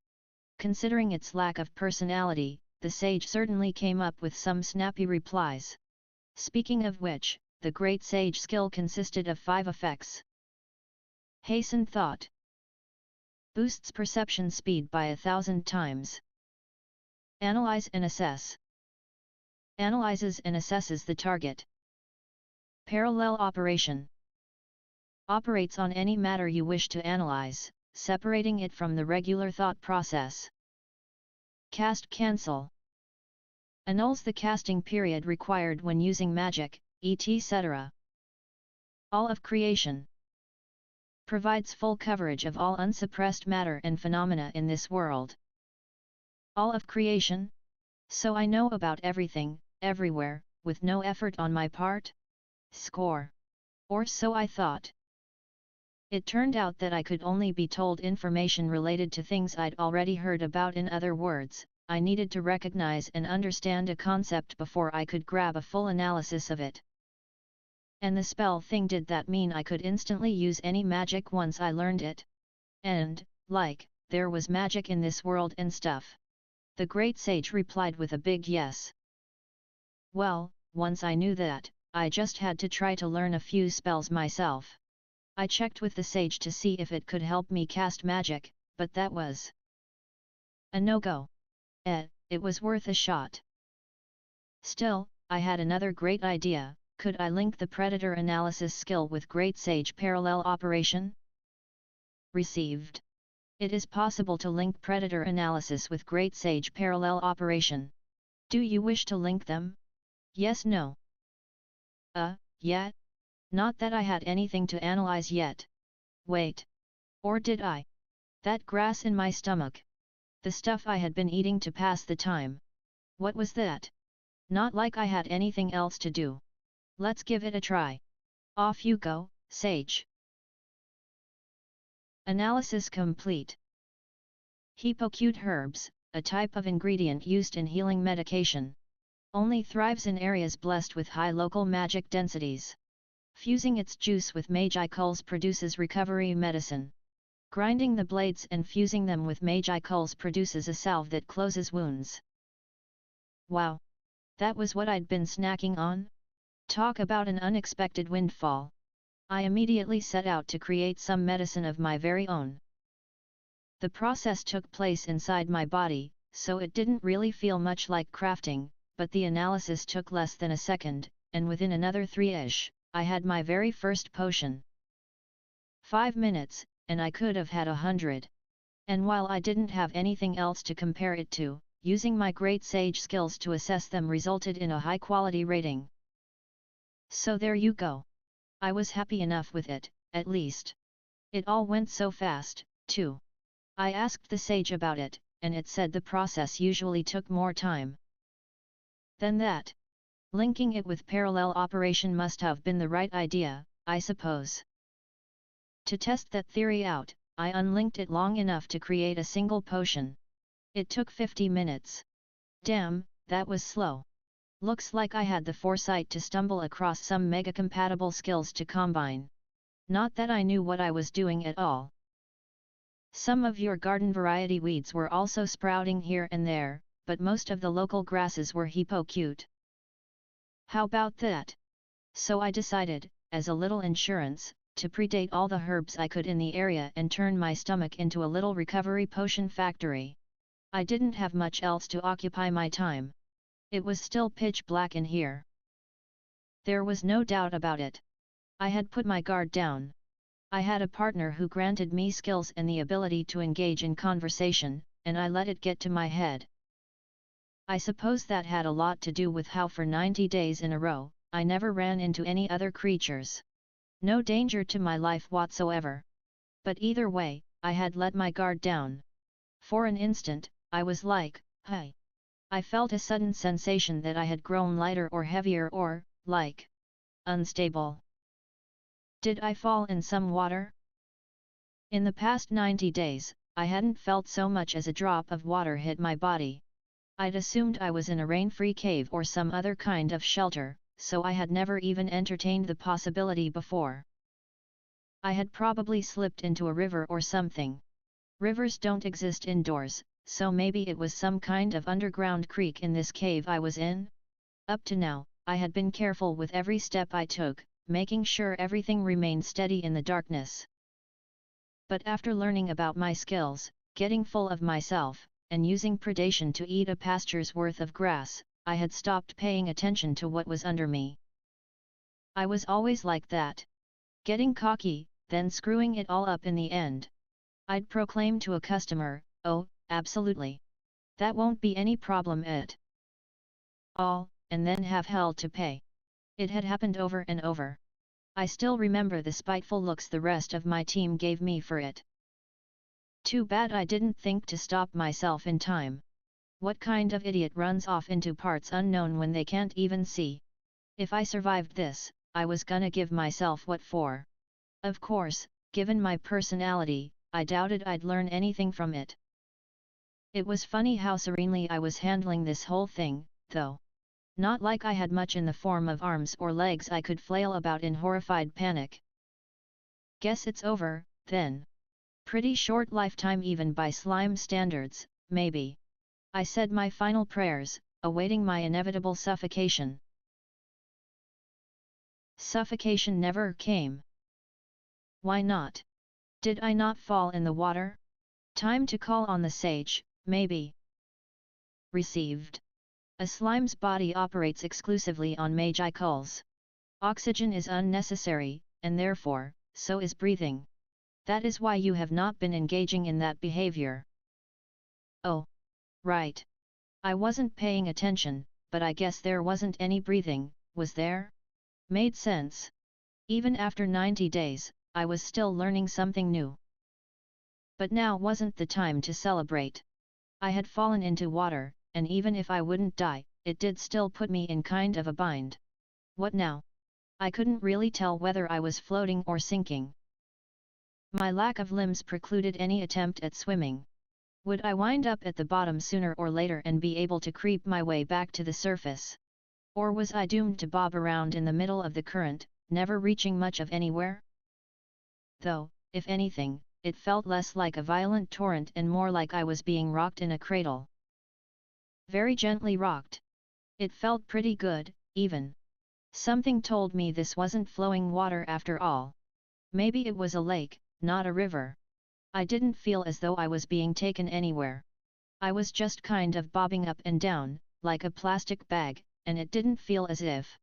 Considering its lack of personality, the sage certainly came up with some snappy replies. Speaking of which, the great sage skill consisted of 5 effects. Hasten thought. Boosts perception speed by 1,000 times. Analyze and assess. Analyzes and assesses the target. Parallel operation. Operates on any matter you wish to analyze, separating it from the regular thought process. Cast cancel. Annuls the casting period required when using magic, etc. All of creation. Provides full coverage of all unsuppressed matter and phenomena in this world. All of creation? So I know about everything, everywhere, with no effort on my part? Score. Or so I thought. It turned out that I could only be told information related to things I'd already heard about. In other words, I needed to recognize and understand a concept before I could grab a full analysis of it. And the spell thing, did that mean I could instantly use any magic once I learned it? And, like, there was magic in this world and stuff? The great sage replied with a big yes. Well, once I knew that, I just had to try to learn a few spells myself. I checked with the sage to see if it could help me cast magic, but that was a no-go. It was worth a shot. Still, I had another great idea. Could I link the predator analysis skill with Great Sage parallel operation? Received. It is possible to link predator analysis with Great Sage parallel operation. Do you wish to link them? Yes, no. Yeah. Not that I had anything to analyze yet. Wait. Or did I? That grass in my stomach. The stuff I had been eating to pass the time. What was that? Not like I had anything else to do. Let's give it a try. Off you go, Sage. Analysis complete. Hypocute herbs, a type of ingredient used in healing medication. Only thrives in areas blessed with high local magic densities. Fusing its juice with magi culls produces recovery medicine. Grinding the blades and fusing them with magi culls produces a salve that closes wounds. Wow! That was what I'd been snacking on? Talk about an unexpected windfall. I immediately set out to create some medicine of my very own. The process took place inside my body, so it didn't really feel much like crafting, but the analysis took less than a second, and within another 3-ish, I had my very first potion. 5 minutes, and I could have had 100. And while I didn't have anything else to compare it to, using my great sage skills to assess them resulted in a high-quality rating. So there you go. I was happy enough with it, at least. It all went so fast, too. I asked the sage about it, and it said the process usually took more time than that. Linking it with parallel operation must have been the right idea, I suppose. To test that theory out, I unlinked it long enough to create a single potion. It took 50 minutes. Damn, that was slow. Looks like I had the foresight to stumble across some mega-compatible skills to combine. Not that I knew what I was doing at all. Some of your garden variety weeds were also sprouting here and there, but most of the local grasses were hypocute. How about that? So I decided, as a little insurance, to predate all the herbs I could in the area and turn my stomach into a little recovery potion factory. I didn't have much else to occupy my time. It was still pitch black in here. There was no doubt about it. I had put my guard down. I had a partner who granted me skills and the ability to engage in conversation, and I let it get to my head. I suppose that had a lot to do with how for 90 days in a row, I never ran into any other creatures. No danger to my life whatsoever. But either way, I had let my guard down. For an instant, I was like, hey. I felt a sudden sensation that I had grown lighter or heavier or, like, unstable. Did I fall in some water? In the past 90 days, I hadn't felt so much as a drop of water hit my body. I'd assumed I was in a rain-free cave or some other kind of shelter, so I had never even entertained the possibility before. I had probably slipped into a river or something. Rivers don't exist indoors, so maybe it was some kind of underground creek in this cave I was in? Up to now, I had been careful with every step I took, making sure everything remained steady in the darkness. But after learning about my skills, getting full of myself, and using predation to eat a pasture's worth of grass, I had stopped paying attention to what was under me. I was always like that. Getting cocky, then screwing it all up in the end. I'd proclaim to a customer, "Oh, absolutely. That won't be any problem at all," and then have hell to pay. It had happened over and over. I still remember the spiteful looks the rest of my team gave me for it. Too bad I didn't think to stop myself in time. What kind of idiot runs off into parts unknown when they can't even see? If I survived this, I was gonna give myself what for. Of course, given my personality, I doubted I'd learn anything from it. It was funny how serenely I was handling this whole thing, though. Not like I had much in the form of arms or legs I could flail about in horrified panic. Guess it's over, then. Pretty short lifetime even by slime standards, maybe. I said my final prayers, awaiting my inevitable suffocation. Suffocation never came. Why not? Did I not fall in the water? Time to call on the sage, maybe. Received. A slime's body operates exclusively on magi culls. Oxygen is unnecessary, and therefore, so is breathing. That is why you have not been engaging in that behavior. Oh. Right. I wasn't paying attention, but I guess there wasn't any breathing, was there? Made sense. Even after 90 days, I was still learning something new. But now wasn't the time to celebrate. I had fallen into water, and even if I wouldn't die, it did still put me in kind of a bind. What now? I couldn't really tell whether I was floating or sinking. My lack of limbs precluded any attempt at swimming. Would I wind up at the bottom sooner or later and be able to creep my way back to the surface? Or was I doomed to bob around in the middle of the current, never reaching much of anywhere? Though, if anything, it felt less like a violent torrent and more like I was being rocked in a cradle. Very gently rocked. It felt pretty good, even. Something told me this wasn't flowing water after all. Maybe it was a lake, not a river. I didn't feel as though I was being taken anywhere. I was just kind of bobbing up and down, like a plastic bag, and it didn't feel as if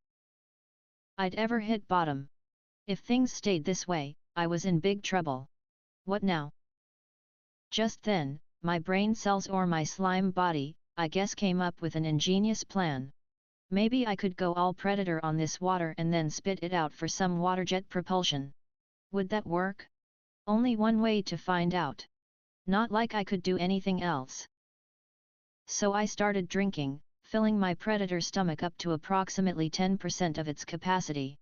I'd ever hit bottom. If things stayed this way, I was in big trouble. What now? Just then, my brain cells or my slime body, I guess, came up with an ingenious plan. Maybe I could go all predator on this water and then spit it out for some water jet propulsion. Would that work? Only one way to find out. Not like I could do anything else. So I started drinking, filling my predator stomach up to approximately 10% of its capacity.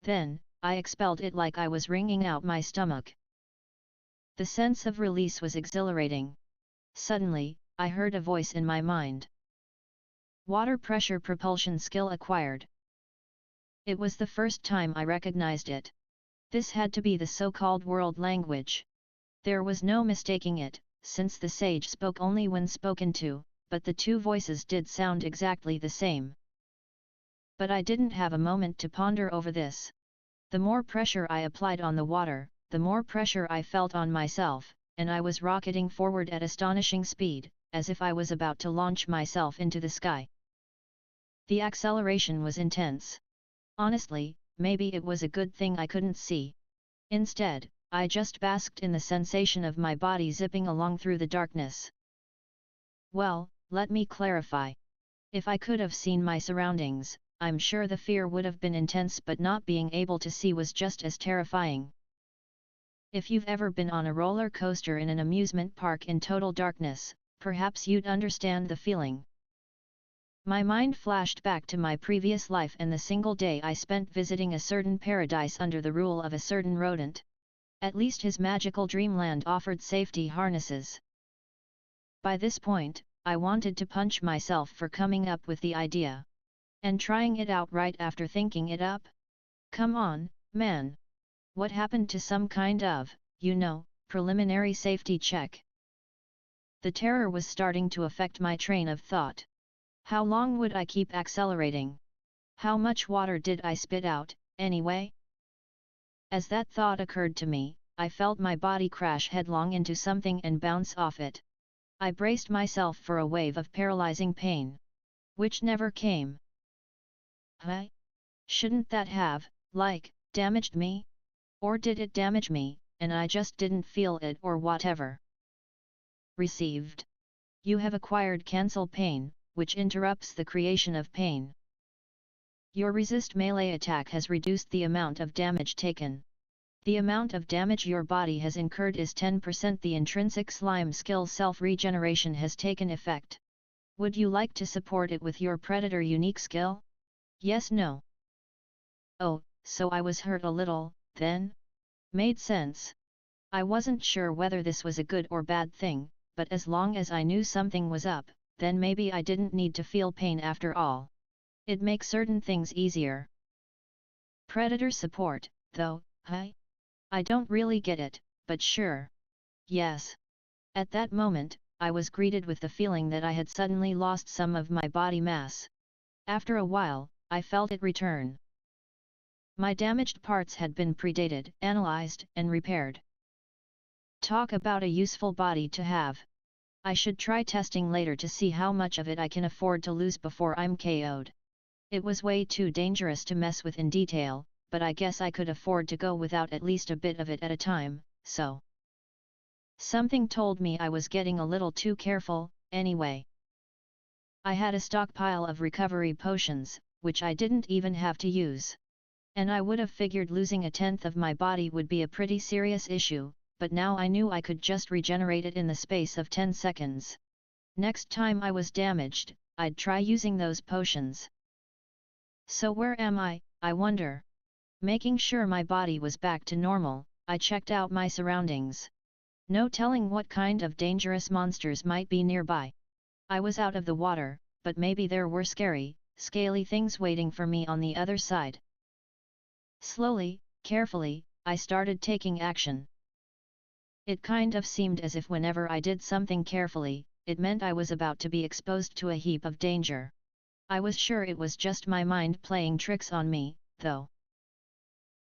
Then, I expelled it like I was wringing out my stomach. The sense of release was exhilarating. Suddenly, I heard a voice in my mind. Water pressure propulsion skill acquired. It was the first time I recognized it. This had to be the so-called world language. There was no mistaking it, since the sage spoke only when spoken to, but the two voices did sound exactly the same. But I didn't have a moment to ponder over this. The more pressure I applied on the water, the more pressure I felt on myself, and I was rocketing forward at astonishing speed, as if I was about to launch myself into the sky. The acceleration was intense. Honestly, maybe it was a good thing I couldn't see. Instead, I just basked in the sensation of my body zipping along through the darkness. Well, let me clarify. If I could have seen my surroundings, I'm sure the fear would have been intense, but not being able to see was just as terrifying. If you've ever been on a roller coaster in an amusement park in total darkness, perhaps you'd understand the feeling. My mind flashed back to my previous life and the single day I spent visiting a certain paradise under the rule of a certain rodent. At least his magical dreamland offered safety harnesses. By this point, I wanted to punch myself for coming up with the idea. And trying it out right after thinking it up? Come on, man! What happened to some kind of, preliminary safety check? The terror was starting to affect my train of thought. How long would I keep accelerating? How much water did I spit out, anyway? As that thought occurred to me, I felt my body crash headlong into something and bounce off it. I braced myself for a wave of paralyzing pain. Which never came. Huh? Shouldn't that have, damaged me? Or did it damage me, and I just didn't feel it or whatever? Received. You have acquired cancel pain, which interrupts the creation of pain. Your resist melee attack has reduced the amount of damage taken. The amount of damage your body has incurred is 10%. The intrinsic slime skill self-regeneration has taken effect. Would you like to support it with your predator unique skill? Yes, no. Oh, so I was hurt a little, then? Made sense. I wasn't sure whether this was a good or bad thing, but as long as I knew something was up, then maybe I didn't need to feel pain after all. It makes certain things easier. Predator support, though, huh? I don't really get it, but sure. Yes. At that moment, I was greeted with the feeling that I had suddenly lost some of my body mass. After a while, I felt it return. My damaged parts had been predated, analyzed, and repaired. Talk about a useful body to have. I should try testing later to see how much of it I can afford to lose before I'm KO'd. It was way too dangerous to mess with in detail, but I guess I could afford to go without at least a bit of it at a time, so. Something told me I was getting a little too careful, anyway. I had a stockpile of recovery potions, which I didn't even have to use. And I would have figured losing a tenth of my body would be a pretty serious issue, but now I knew I could just regenerate it in the space of 10 seconds. Next time I was damaged, I'd try using those potions. So where am I wonder? Making sure my body was back to normal, I checked out my surroundings. No telling what kind of dangerous monsters might be nearby. I was out of the water, but maybe there were scary, scaly things waiting for me on the other side. Slowly, carefully, I started taking action. It kind of seemed as if whenever I did something carefully, it meant I was about to be exposed to a heap of danger. I was sure it was just my mind playing tricks on me, though.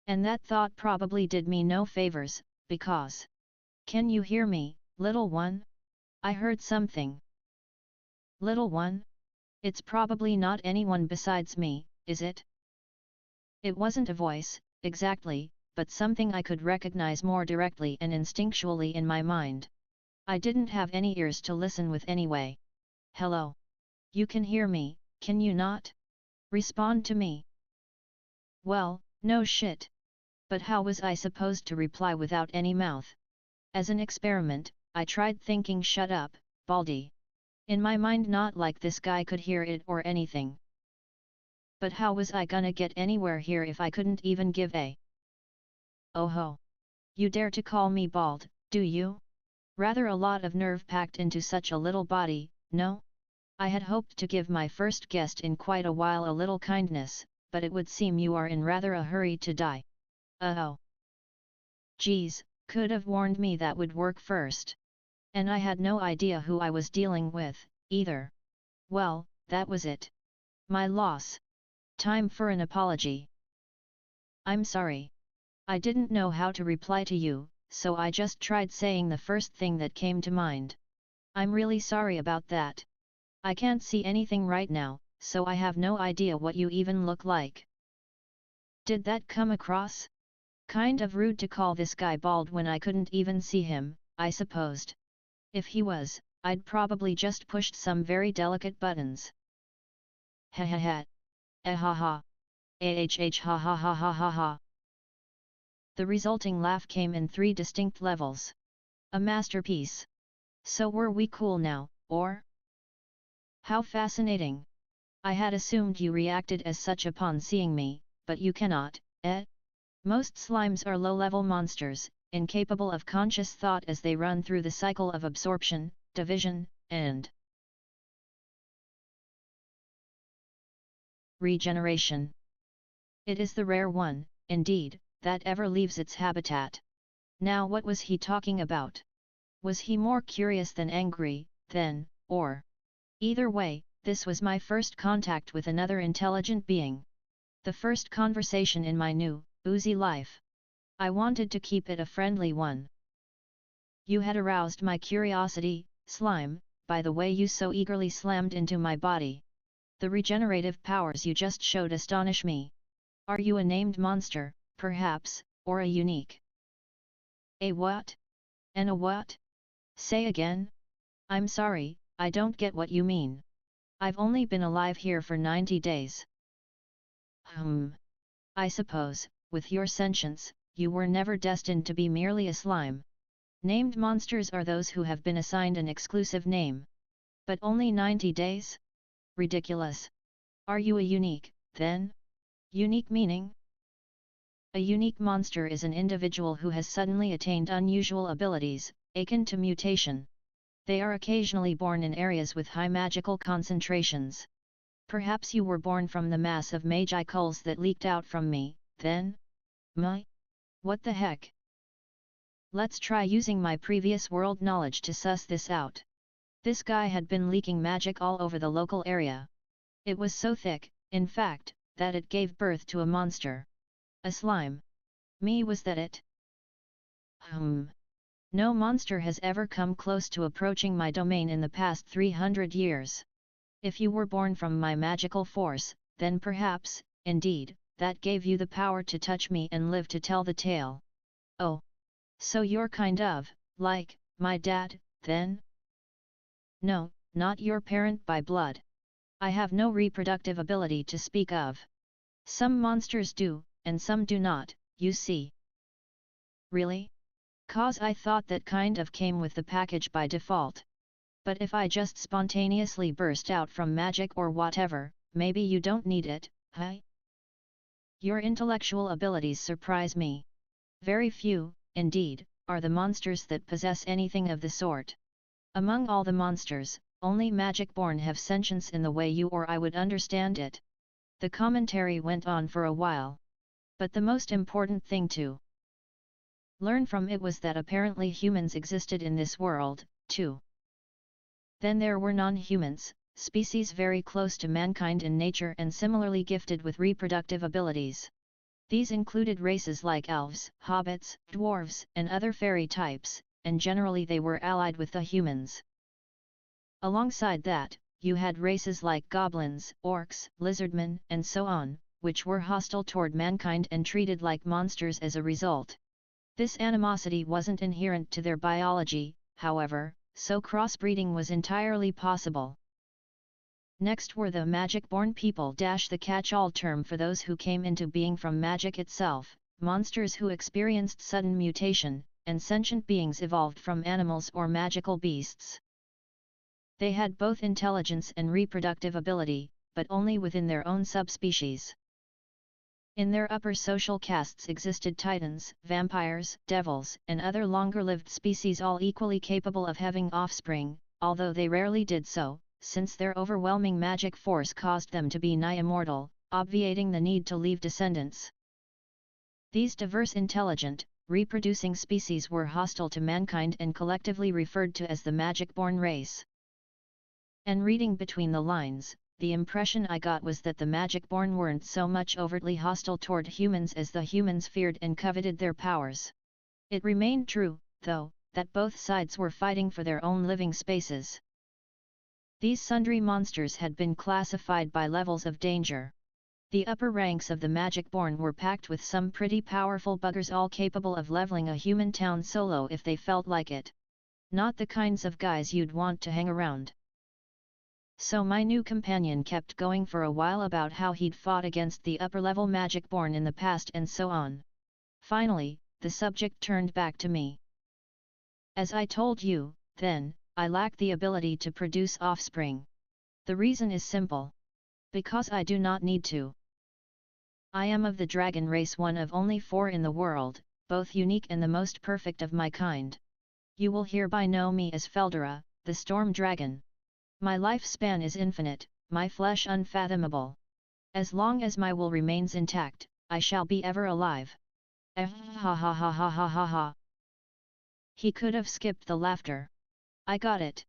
And that thought probably did me no favors, because... Can you hear me, little one? I heard something. Little one? It's probably not anyone besides me, is it? It wasn't a voice, exactly, but something I could recognize more directly and instinctually in my mind. I didn't have any ears to listen with anyway. Hello? You can hear me, can you not? Respond to me. Well, no shit. But how was I supposed to reply without any mouth? As an experiment, I tried thinking shut up, Baldy. In my mind not like this guy could hear it or anything. But how was I gonna get anywhere here if I couldn't even give a... Oh ho! You dare to call me bald, do you? Rather a lot of nerve packed into such a little body, no? I had hoped to give my first guest in quite a while a little kindness, but it would seem you are in rather a hurry to die. Oh. Geez, could have warned me that would work first. And I had no idea who I was dealing with, either. Well, that was it. My loss. Time for an apology. I'm sorry. I didn't know how to reply to you, so I just tried saying the first thing that came to mind. I'm really sorry about that. I can't see anything right now, so I have no idea what you even look like. Did that come across? Kind of rude to call this guy bald when I couldn't even see him, I supposed. If he was, I'd probably just pushed some very delicate buttons. Ha ha ha. Ha ha. Ha ha ha ha ha ha. The resulting laugh came in 3 distinct levels. A masterpiece. So were we cool now, or? How fascinating. I had assumed you reacted as such upon seeing me, but you cannot, eh? Most slimes are low-level monsters, incapable of conscious thought as they run through the cycle of absorption, division, and regeneration. It is the rare one, indeed, that ever leaves its habitat. Now what was he talking about? Was he more curious than angry, then, or? Either way, this was my first contact with another intelligent being. The first conversation in my new, oozy life. I wanted to keep it a friendly one. You had aroused my curiosity, slime, by the way you so eagerly slammed into my body. The regenerative powers you just showed astonish me. Are you a named monster, perhaps, or a unique? A what? And a what? Say again? I'm sorry, I don't get what you mean. I've only been alive here for 90 days. I suppose, with your sentience, you were never destined to be merely a slime. Named monsters are those who have been assigned an exclusive name. But only 90 days? Ridiculous. Are you a unique, then? Unique meaning? A unique monster is an individual who has suddenly attained unusual abilities, akin to mutation. They are occasionally born in areas with high magical concentrations. Perhaps you were born from the mass of magi culls that leaked out from me, then? What the heck? Let's try using my previous world knowledge to suss this out. This guy had been leaking magic all over the local area. It was so thick, in fact, that it gave birth to a monster. A slime. Was that it? No monster has ever come close to approaching my domain in the past 300 years. If you were born from my magical force, then perhaps, indeed, that gave you the power to touch me and live to tell the tale. Oh. So you're kind of, like, my dad, then? No, not your parent by blood. I have no reproductive ability to speak of. Some monsters do, and some do not, you see. Really? 'Cause I thought that kind of came with the package by default. But if I just spontaneously burst out from magic or whatever, maybe you don't need it, huh? Your intellectual abilities surprise me. Very few, indeed, are the monsters that possess anything of the sort. Among all the monsters, only magic-born have sentience in the way you or I would understand it. The commentary went on for a while. But the most important thing to learn from it was that apparently humans existed in this world, too. Then there were non-humans, species very close to mankind in nature and similarly gifted with reproductive abilities. These included races like elves, hobbits, dwarves, and other fairy types, and generally they were allied with the humans. Alongside that, you had races like goblins, orcs, lizardmen, and so on, which were hostile toward mankind and treated like monsters as a result. This animosity wasn't inherent to their biology, however, so crossbreeding was entirely possible. Next were the magic-born people - the catch-all term for those who came into being from magic itself, monsters who experienced sudden mutation, and sentient beings evolved from animals or magical beasts. They had both intelligence and reproductive ability, but only within their own subspecies. In their upper social castes existed titans, vampires, devils, and other longer-lived species all equally capable of having offspring, although they rarely did so, since their overwhelming magic force caused them to be nigh immortal, obviating the need to leave descendants. These diverse intelligent, reproducing species were hostile to mankind and collectively referred to as the magic-born race. And reading between the lines, the impression I got was that the magic-born weren't so much overtly hostile toward humans as the humans feared and coveted their powers. It remained true, though, that both sides were fighting for their own living spaces. These sundry monsters had been classified by levels of danger. The upper ranks of the magic-born were packed with some pretty powerful buggers all capable of leveling a human town solo if they felt like it. Not the kinds of guys you'd want to hang around. So my new companion kept going for a while about how he'd fought against the upper-level magic-born in the past and so on. Finally, the subject turned back to me. As I told you, then, I lack the ability to produce offspring. The reason is simple. Because I do not need to. I am of the dragon race, one of only 4 in the world, both unique and the most perfect of my kind. You will hereby know me as Feldera, the storm dragon. My lifespan is infinite, my flesh unfathomable. As long as my will remains intact, I shall be ever alive. Ha ha ha ha ha ha ha ha. He could have skipped the laughter. I got it.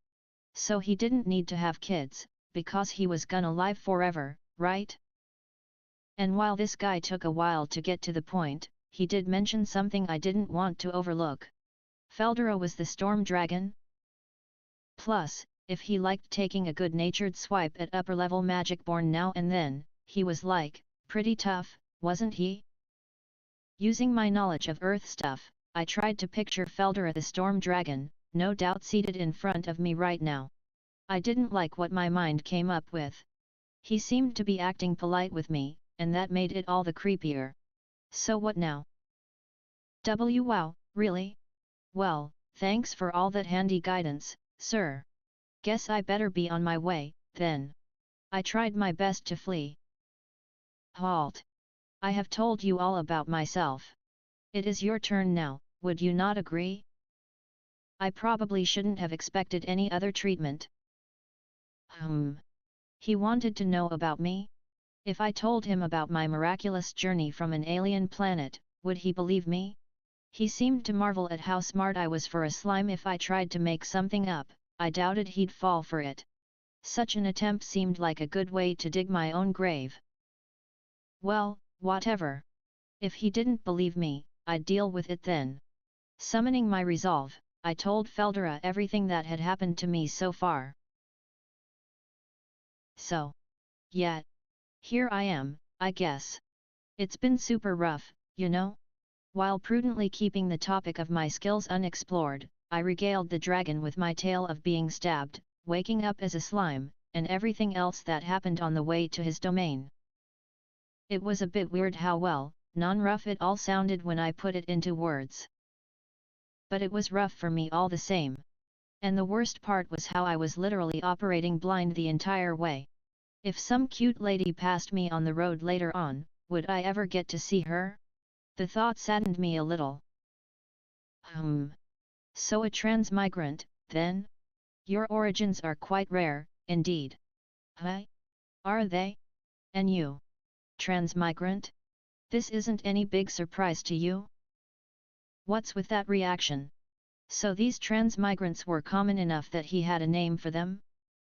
So he didn't need to have kids, because he was gonna live forever, right? And while this guy took a while to get to the point, he did mention something I didn't want to overlook. Feldera was the storm dragon? Plus, if he liked taking a good-natured swipe at upper-level magic-born now and then, he was like, pretty tough, wasn't he? Using my knowledge of Earth stuff, I tried to picture Feldera the storm dragon, no doubt seated in front of me right now. I didn't like what my mind came up with. He seemed to be acting polite with me, and that made it all the creepier. So what now? Wow, really? Well, thanks for all that handy guidance, sir. Guess I better be on my way, then. I tried my best to flee. Halt! I have told you all about myself. It is your turn now, would you not agree? I probably shouldn't have expected any other treatment. He wanted to know about me? If I told him about my miraculous journey from an alien planet, would he believe me? He seemed to marvel at how smart I was for a slime. If I tried to make something up, I doubted he'd fall for it. Such an attempt seemed like a good way to dig my own grave. Well, whatever. If he didn't believe me, I'd deal with it then. Summoning my resolve, I told Feldera everything that had happened to me so far. So. Yeah. Here I am, I guess. It's been super rough, you know? While prudently keeping the topic of my skills unexplored, I regaled the dragon with my tale of being stabbed, waking up as a slime, and everything else that happened on the way to his domain. It was a bit weird how well, non-rough it all sounded when I put it into words. But it was rough for me all the same. And the worst part was how I was literally operating blind the entire way. If some cute lady passed me on the road later on, would I ever get to see her? The thought saddened me a little. So a transmigrant, then? Your origins are quite rare, indeed. Huh? Are they? And you? Transmigrant? This isn't any big surprise to you? What's with that reaction? So these transmigrants were common enough that he had a name for them?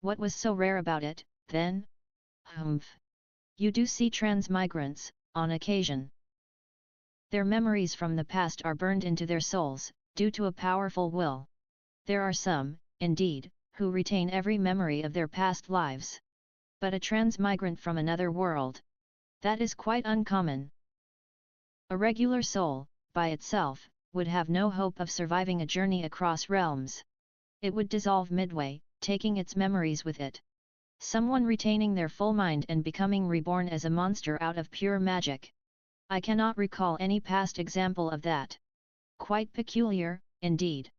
What was so rare about it, then? You do see transmigrants, on occasion. Their memories from the past are burned into their souls, due to a powerful will. There are some, indeed, who retain every memory of their past lives. But a transmigrant from another world? That is quite uncommon. A regular soul, by itself, would have no hope of surviving a journey across realms. It would dissolve midway, taking its memories with it. Someone retaining their full mind and becoming reborn as a monster out of pure magic. I cannot recall any past example of that. Quite peculiar, indeed.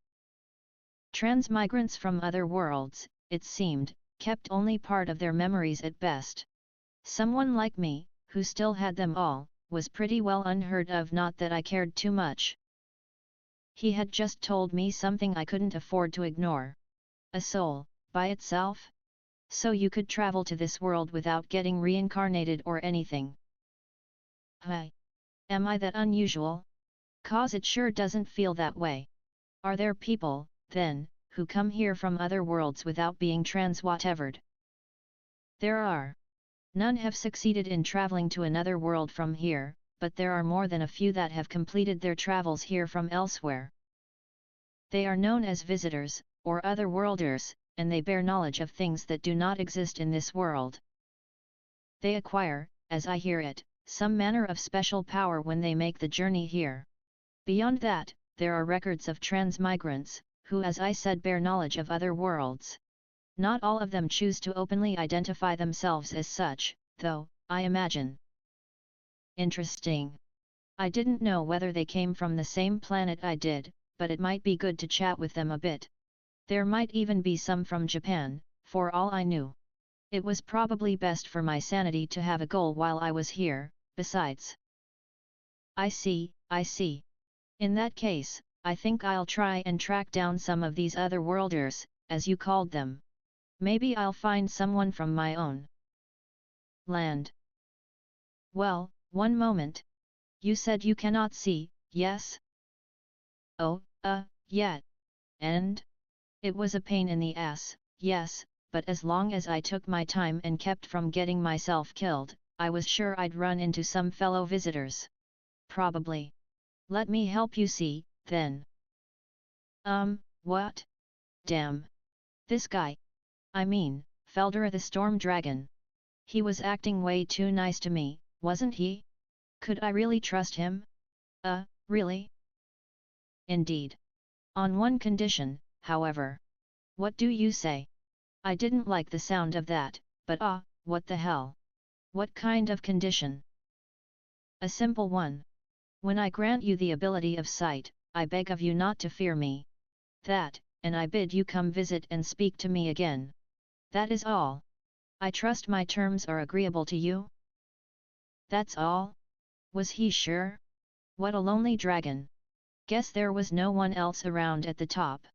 Transmigrants from other worlds, it seemed, kept only part of their memories at best. Someone like me, who still had them all, was pretty well unheard of, not that I cared too much. He had just told me something I couldn't afford to ignore. A soul, by itself? So you could travel to this world without getting reincarnated or anything. Am I that unusual? 'Cause it sure doesn't feel that way. Are there people, then, who come here from other worlds without being trans-whatevered? There are. None have succeeded in traveling to another world from here, but there are more than a few that have completed their travels here from elsewhere. They are known as visitors, or otherworlders, and they bear knowledge of things that do not exist in this world. They acquire, as I hear it, some manner of special power when they make the journey here. Beyond that, there are records of transmigrants, who, as I said, bear knowledge of other worlds. Not all of them choose to openly identify themselves as such, though, I imagine. Interesting. I didn't know whether they came from the same planet I did, but it might be good to chat with them a bit. There might even be some from Japan, for all I knew. It was probably best for my sanity to have a goal while I was here, besides. I see, I see. In that case, I think I'll try and track down some of these otherworlders, as you called them. Maybe I'll find someone from my own land. Well, one moment. You said you cannot see, yes? Oh, yeah. And? It was a pain in the ass, yes, but as long as I took my time and kept from getting myself killed, I was sure I'd run into some fellow visitors. Probably. Let me help you see, then. What? Damn. This guy. I mean, Feldera the Storm Dragon. He was acting way too nice to me, wasn't he? Could I really trust him? Really? Indeed. On one condition, however. What do you say? I didn't like the sound of that, but what the hell? What kind of condition? A simple one. When I grant you the ability of sight, I beg of you not to fear me. That, and I bid you come visit and speak to me again. That is all. I trust my terms are agreeable to you? That's all? Was he sure? What a lonely dragon. Guess there was no one else around at the top.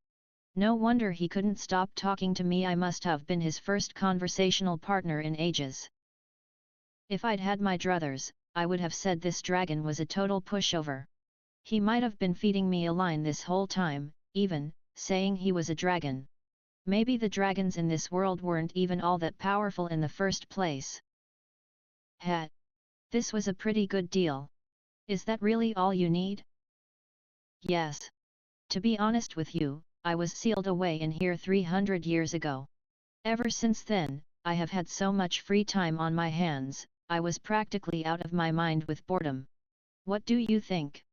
No wonder he couldn't stop talking to me. I must have been his first conversational partner in ages. If I'd had my druthers, I would have said this dragon was a total pushover. He might have been feeding me a line this whole time, even saying he was a dragon. Maybe the dragons in this world weren't even all that powerful in the first place. Heh. This was a pretty good deal. Is that really all you need? Yes. To be honest with you, I was sealed away in here 300 years ago. Ever since then, I have had so much free time on my hands, I was practically out of my mind with boredom. What do you think?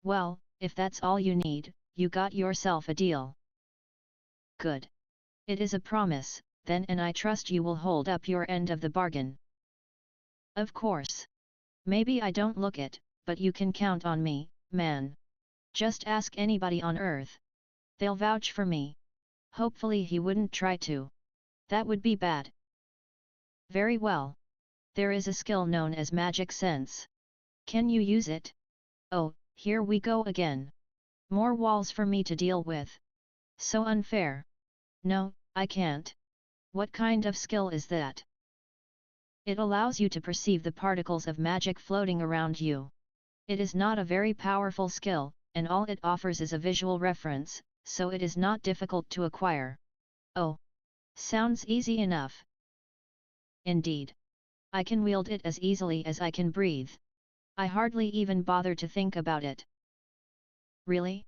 Well, if that's all you need, you got yourself a deal. Good. It is a promise, then, and I trust you will hold up your end of the bargain. Of course. Maybe I don't look it, but you can count on me, man. Just ask anybody on Earth. They'll vouch for me. Hopefully he wouldn't try to. That would be bad. Very well. There is a skill known as magic sense. Can you use it? Oh, here we go again. More walls for me to deal with. So unfair. No, I can't. What kind of skill is that? It allows you to perceive the particles of magic floating around you. It is not a very powerful skill, and all it offers is a visual reference, so it is not difficult to acquire. Oh. Sounds easy enough. Indeed. I can wield it as easily as I can breathe. I hardly even bother to think about it. Really?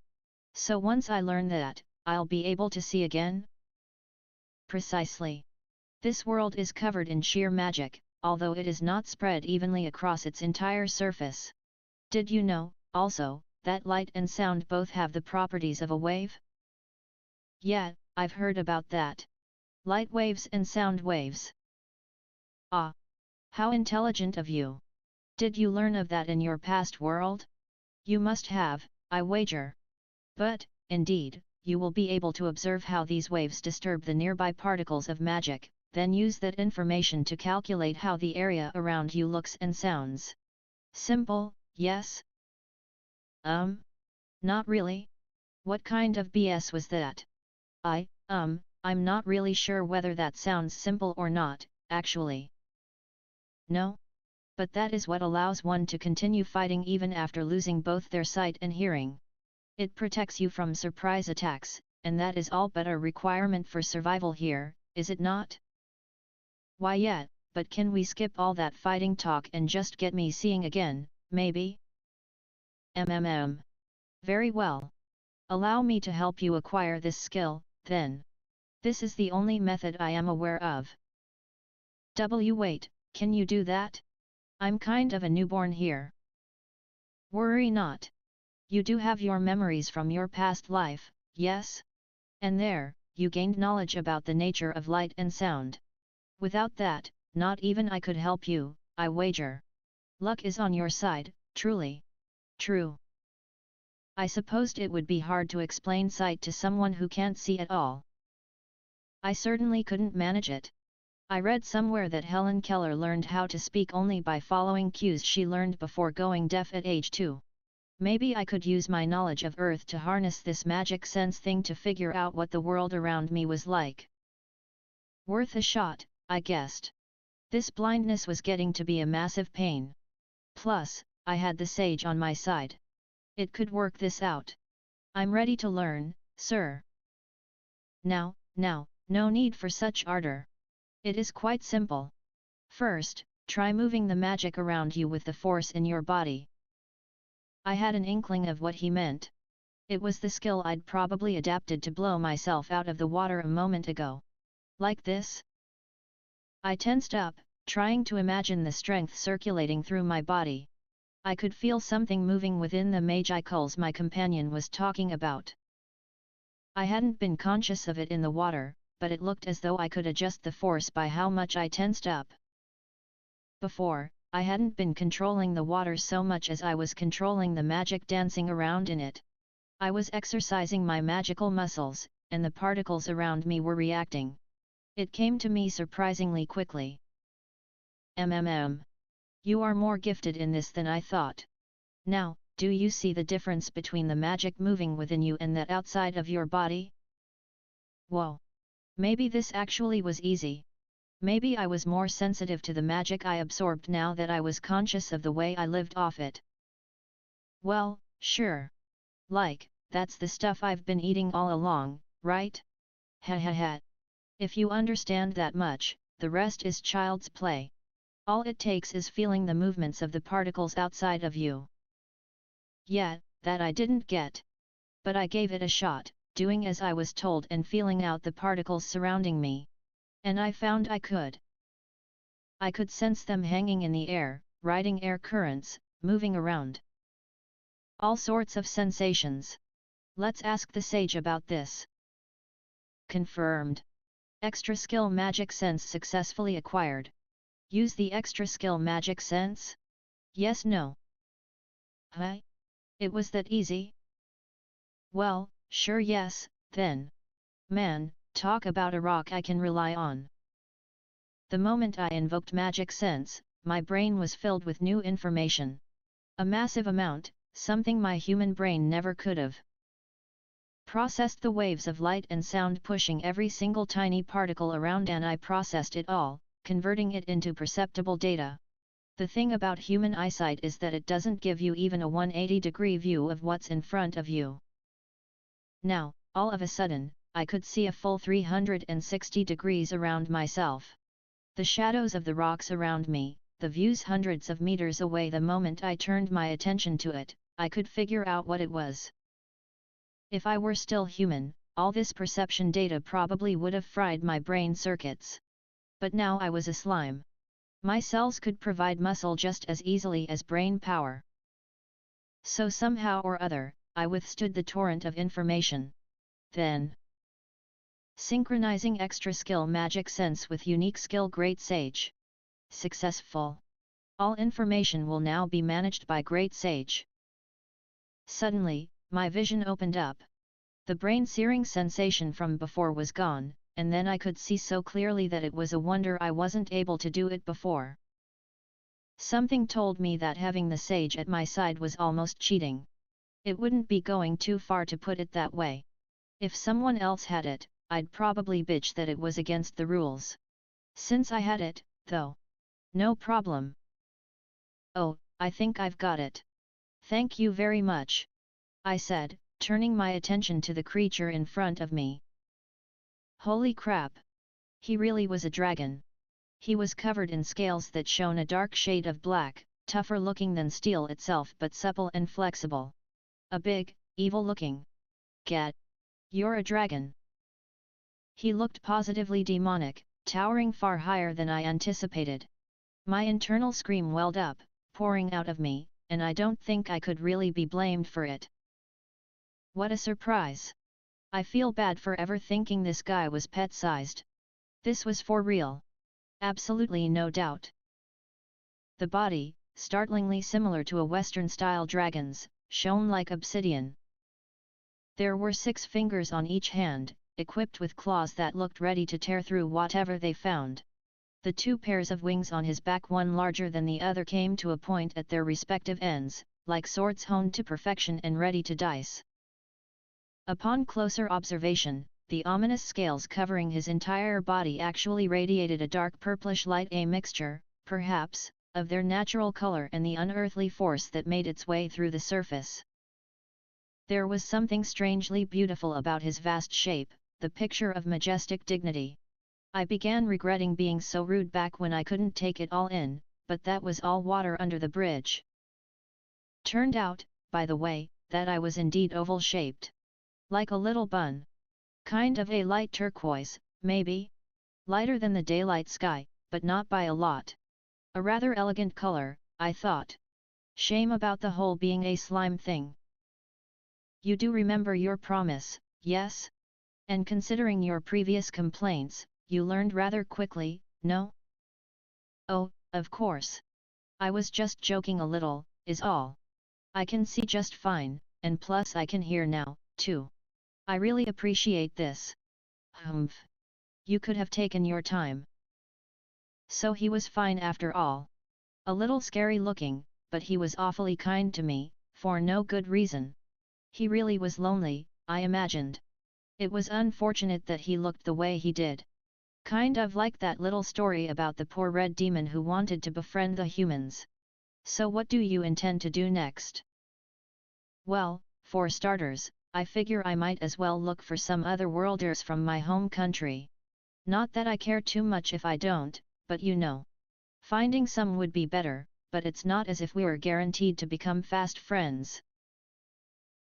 So once I learn that, I'll be able to see again? Precisely. This world is covered in sheer magic, although it is not spread evenly across its entire surface. Did you know, also, that light and sound both have the properties of a wave? Yeah, I've heard about that. Light waves and sound waves. Ah! How intelligent of you! Did you learn of that in your past world? You must have, I wager. But, indeed, you will be able to observe how these waves disturb the nearby particles of magic, then use that information to calculate how the area around you looks and sounds. Simple, yes? Not really? What kind of BS was that? I'm not really sure whether that sounds simple or not, actually. No? But that is what allows one to continue fighting even after losing both their sight and hearing. It protects you from surprise attacks, and that is all but a requirement for survival here, is it not? Why yeah, but can we skip all that fighting talk and just get me seeing again, maybe? Very well. Allow me to help you acquire this skill, then. This is the only method I am aware of. Wait, can you do that? I'm kind of a newborn here. Worry not. You do have your memories from your past life, yes? And there, you gained knowledge about the nature of light and sound. Without that, not even I could help you, I wager. Luck is on your side, truly. True. I supposed it would be hard to explain sight to someone who can't see at all. I certainly couldn't manage it. I read somewhere that Helen Keller learned how to speak only by following cues she learned before going deaf at age 2. Maybe I could use my knowledge of Earth to harness this magic sense thing to figure out what the world around me was like. Worth a shot, I guessed. This blindness was getting to be a massive pain. Plus, I had the sage on my side. It could work this out. I'm ready to learn, sir. Now, no need for such ardor. It is quite simple. First, try moving the magic around you with the force in your body. I had an inkling of what he meant. It was the skill I'd probably adapted to blow myself out of the water a moment ago. Like this? I tensed up, trying to imagine the strength circulating through my body. I could feel something moving within the magicals my companion was talking about. I hadn't been conscious of it in the water, but it looked as though I could adjust the force by how much I tensed up. Before, I hadn't been controlling the water so much as I was controlling the magic dancing around in it. I was exercising my magical muscles, and the particles around me were reacting. It came to me surprisingly quickly. You are more gifted in this than I thought. Now, do you see the difference between the magic moving within you and that outside of your body? Whoa! Maybe this actually was easy. Maybe I was more sensitive to the magic I absorbed now that I was conscious of the way I lived off it. Well, sure. Like, that's the stuff I've been eating all along, right? Ha ha ha. If you understand that much, the rest is child's play. All it takes is feeling the movements of the particles outside of you. Yeah, that I didn't get. But I gave it a shot, doing as I was told and feeling out the particles surrounding me. And I found I could. I could sense them hanging in the air, riding air currents, moving around. All sorts of sensations. Let's ask the sage about this. Confirmed. Extra skill magic sense successfully acquired. Use the extra skill magic sense? Yes, no. Huh? It was that easy? Well, sure yes, then. Man, talk about a rock I can rely on. The moment I invoked magic sense, my brain was filled with new information. A massive amount, something my human brain never could've processed the waves of light and sound pushing every single tiny particle around, and I processed it all, converting it into perceptible data. The thing about human eyesight is that it doesn't give you even a 180-degree view of what's in front of you. Now, all of a sudden, I could see a full 360 degrees around myself. The shadows of the rocks around me, the views hundreds of meters away. The moment I turned my attention to it, I could figure out what it was. If I were still human, all this perception data probably would have fried my brain circuits. But now I was a slime. My cells could provide muscle just as easily as brain power. So somehow or other, I withstood the torrent of information. Then, synchronizing extra skill magic sense with unique skill Great Sage. Successful. All information will now be managed by Great Sage. Suddenly, my vision opened up. The brain-searing sensation from before was gone, and then I could see so clearly that it was a wonder I wasn't able to do it before. Something told me that having the sage at my side was almost cheating. It wouldn't be going too far to put it that way. If someone else had it, I'd probably bitch that it was against the rules. Since I had it, though, no problem. Oh, I think I've got it. Thank you very much, I said, turning my attention to the creature in front of me. Holy crap! He really was a dragon. He was covered in scales that shone a dark shade of black, tougher looking than steel itself but supple and flexible. A big, evil-looking cat. You're a dragon. He looked positively demonic, towering far higher than I anticipated. My internal scream welled up, pouring out of me, and I don't think I could really be blamed for it. What a surprise! I feel bad for ever thinking this guy was pet-sized. This was for real. Absolutely no doubt. The body, startlingly similar to a Western-style dragon's, shone like obsidian. There were 6 fingers on each hand, equipped with claws that looked ready to tear through whatever they found. The 2 pairs of wings on his back, one larger than the other, came to a point at their respective ends, like swords honed to perfection and ready to dice. Upon closer observation, the ominous scales covering his entire body actually radiated a dark purplish light, a mixture, perhaps, of their natural color and the unearthly force that made its way through the surface. There was something strangely beautiful about his vast shape, the picture of majestic dignity. I began regretting being so rude back when I couldn't take it all in, but that was all water under the bridge. Turned out, by the way, that I was indeed oval-shaped. Like a little bun. Kind of a light turquoise, maybe? Lighter than the daylight sky, but not by a lot. A rather elegant color, I thought. Shame about the whole being a slime thing. You do remember your promise, yes? And considering your previous complaints, you learned rather quickly, no? Oh, of course. I was just joking a little, is all. I can see just fine, and plus I can hear now, too. I really appreciate this. Humph. You could have taken your time. So he was fine after all. A little scary looking, but he was awfully kind to me, for no good reason. He really was lonely, I imagined. It was unfortunate that he looked the way he did. Kind of like that little story about the poor red demon who wanted to befriend the humans. So what do you intend to do next? Well, for starters, I figure I might as well look for some other worlders from my home country. Not that I care too much if I don't, but you know. Finding some would be better, but it's not as if we were guaranteed to become fast friends.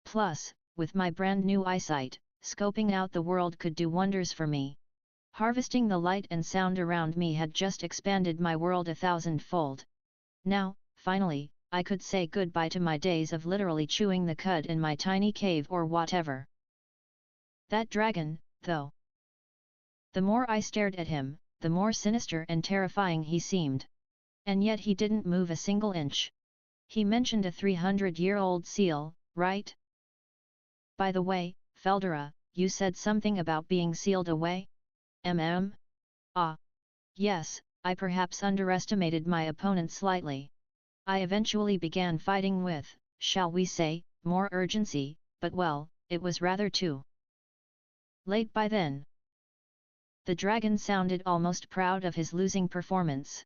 Plus, with my brand new eyesight, scoping out the world could do wonders for me. Harvesting the light and sound around me had just expanded my world 1,000-fold. Now, finally, I could say goodbye to my days of literally chewing the cud in my tiny cave or whatever. That dragon, though. The more I stared at him, the more sinister and terrifying he seemed. And yet he didn't move a single inch. He mentioned a 300-year-old seal, right? By the way, Feldera, you said something about being sealed away? Ah. Yes, I perhaps underestimated my opponent slightly. I eventually began fighting with, shall we say, more urgency, but well, it was rather too late by then. The dragon sounded almost proud of his losing performance.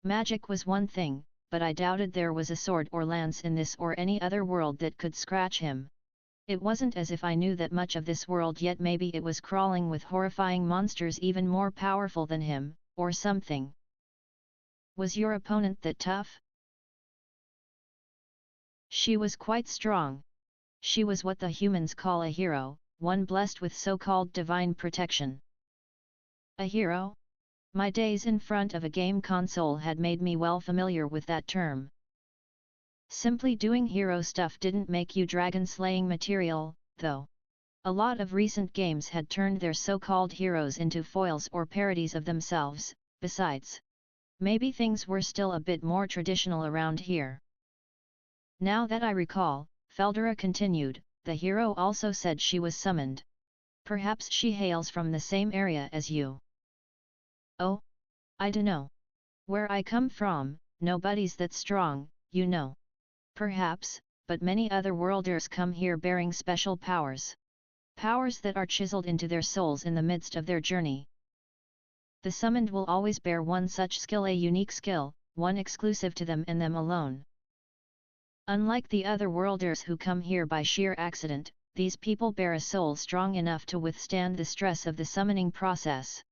Magic was one thing, but I doubted there was a sword or lance in this or any other world that could scratch him. It wasn't as if I knew that much of this world yet. Maybe it was crawling with horrifying monsters even more powerful than him, or something. Was your opponent that tough? She was quite strong. She was what the humans call a hero, one blessed with so-called divine protection. A hero? My days in front of a game console had made me well familiar with that term. Simply doing hero stuff didn't make you dragon-slaying material, though. A lot of recent games had turned their so-called heroes into foils or parodies of themselves. Besides, maybe things were still a bit more traditional around here. Now that I recall, Feldera continued, the hero also said she was summoned. Perhaps she hails from the same area as you. Oh? I dunno. Where I come from, nobody's that strong, you know. Perhaps, but many other worlders come here bearing special powers. Powers that are chiseled into their souls in the midst of their journey. The summoned will always bear one such skill, a unique skill, one exclusive to them and them alone. Unlike the other worlders who come here by sheer accident, these people bear a soul strong enough to withstand the stress of the summoning process.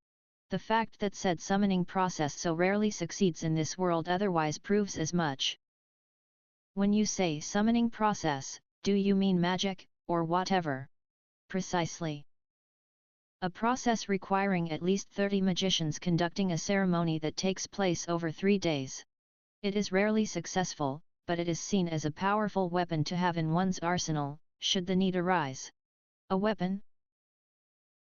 The fact that said summoning process so rarely succeeds in this world otherwise proves as much. When you say summoning process, do you mean magic, or whatever? Precisely. A process requiring at least 30 magicians conducting a ceremony that takes place over 3 days. It is rarely successful, but it is seen as a powerful weapon to have in one's arsenal, should the need arise. A weapon?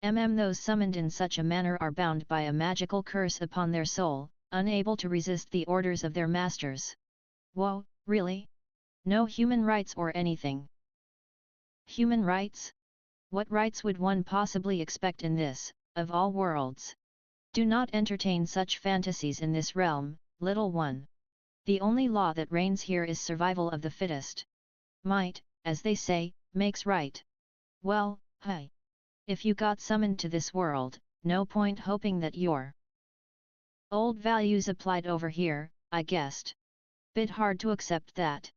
Those summoned in such a manner are bound by a magical curse upon their soul, unable to resist the orders of their masters. Whoa, really? No human rights or anything? Human rights? What rights would one possibly expect in this, of all worlds? Do not entertain such fantasies in this realm, little one. The only law that reigns here is survival of the fittest. Might, as they say, makes right. Well, hey. If you got summoned to this world, no point hoping that your old values applied over here, I guessed. Bit hard to accept that.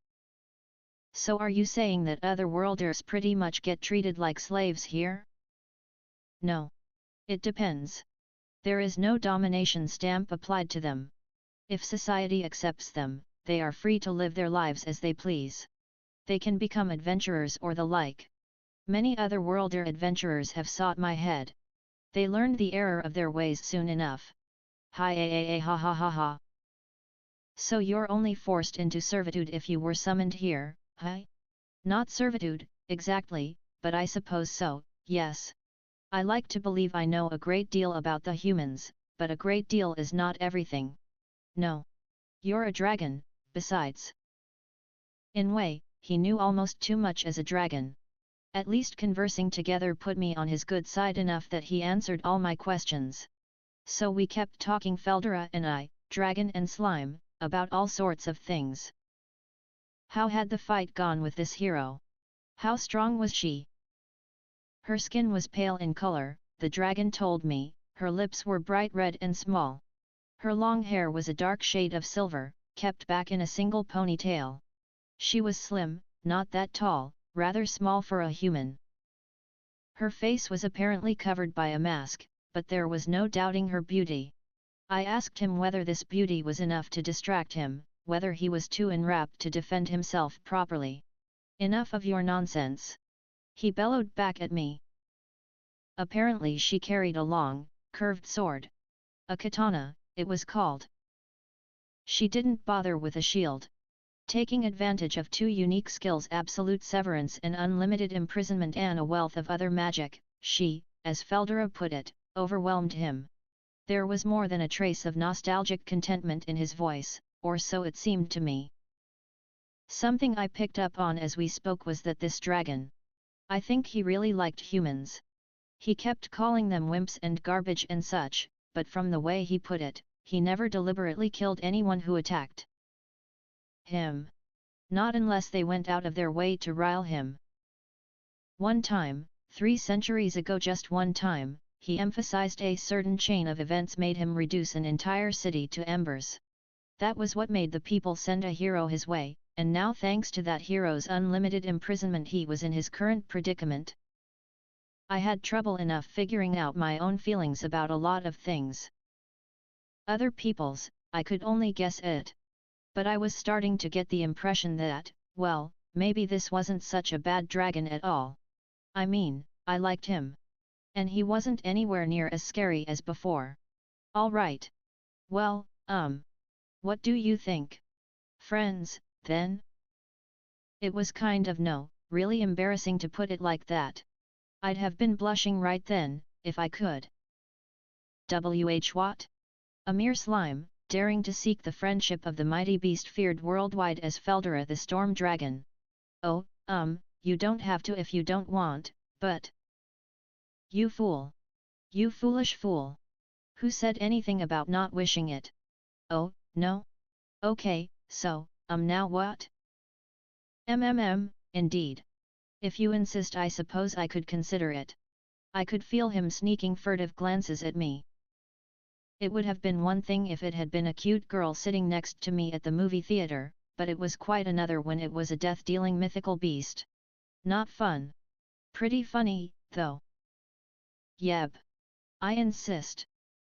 So are you saying that other worlders pretty much get treated like slaves here? No. It depends. There is no domination stamp applied to them. If society accepts them, they are free to live their lives as they please. They can become adventurers or the like. Many other worlder adventurers have sought my head. They learned the error of their ways soon enough. Hi ha ha ha ha. So you're only forced into servitude if you were summoned here, hi? Not servitude, exactly, but I suppose so, yes. I like to believe I know a great deal about the humans, but a great deal is not everything. No. You're a dragon, besides. In way, he knew almost too much as a dragon. At least conversing together put me on his good side enough that he answered all my questions. So we kept talking, Feldera and I, dragon and slime, about all sorts of things. How had the fight gone with this hero? How strong was she? Her skin was pale in color, the dragon told me, her lips were bright red and small. Her long hair was a dark shade of silver, kept back in a single ponytail. She was slim, not that tall, rather small for a human. Her face was apparently covered by a mask, but there was no doubting her beauty. I asked him whether this beauty was enough to distract him, whether he was too enwrapped to defend himself properly. Enough of your nonsense! He bellowed back at me. Apparently she carried a long, curved sword. A katana, it was called. She didn't bother with a shield. Taking advantage of two unique skills, absolute severance and unlimited imprisonment, and a wealth of other magic, she, as Feldera put it, overwhelmed him. There was more than a trace of nostalgic contentment in his voice, or so it seemed to me. Something I picked up on as we spoke was that this dragon, I think he really liked humans. He kept calling them wimps and garbage and such, but from the way he put it, he never deliberately killed anyone who attacked him. Not unless they went out of their way to rile him. One time, 3 centuries ago, just one time, he emphasized a certain chain of events made him reduce an entire city to embers. That was what made the people send a hero his way, and now thanks to that hero's unlimited imprisonment he was in his current predicament. I had trouble enough figuring out my own feelings about a lot of things. Other people's, I could only guess it. But I was starting to get the impression that, well, maybe this wasn't such a bad dragon at all. I mean, I liked him. And he wasn't anywhere near as scary as before. Alright. Well, what do you think? Friends, then? It was kind of really embarrassing to put it like that. I'd have been blushing right then, if I could. What? A mere slime, daring to seek the friendship of the mighty beast feared worldwide as Feldera the Storm Dragon. Oh, you don't have to if you don't want, but... You fool! You foolish fool! Who said anything about not wishing it? Oh, no? Okay, so, now what? Indeed. If you insist, I suppose I could consider it. I could feel him sneaking furtive glances at me. It would have been one thing if it had been a cute girl sitting next to me at the movie theater, but it was quite another when it was a death-dealing mythical beast. Not fun. Pretty funny, though. Yep. I insist.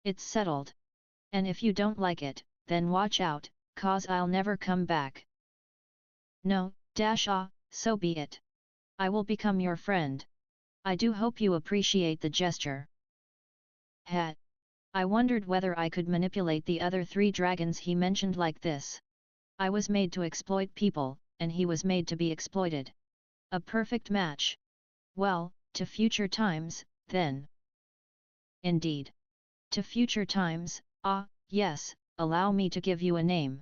It's settled. And if you don't like it, then watch out, 'cause I'll never come back. No, so be it. I will become your friend. I do hope you appreciate the gesture. Heh. I wondered whether I could manipulate the other 3 dragons he mentioned like this. I was made to exploit people, and he was made to be exploited. A perfect match. Well, to future times, then. Indeed. To future times, yes, allow me to give you a name.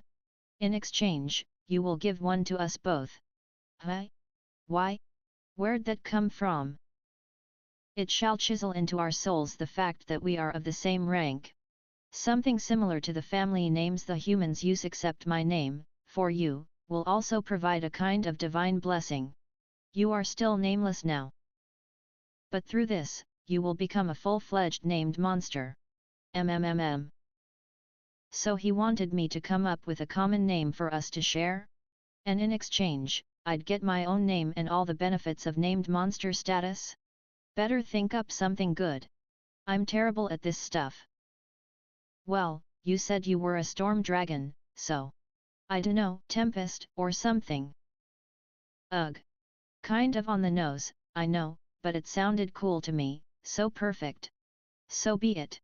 In exchange, you will give one to us both. Huh? Why? Where'd that come from? It shall chisel into our souls the fact that we are of the same rank. Something similar to the family names the humans use, except my name, for you, will also provide a kind of divine blessing. You are still nameless now. But through this, you will become a full-fledged named monster. So he wanted me to come up with a common name for us to share? And in exchange, I'd get my own name and all the benefits of named monster status? Better think up something good. I'm terrible at this stuff. Well, you said you were a storm dragon, so... I dunno, Tempest, or something. Ugh. Kind of on the nose, I know, but it sounded cool to me, so perfect. So be it.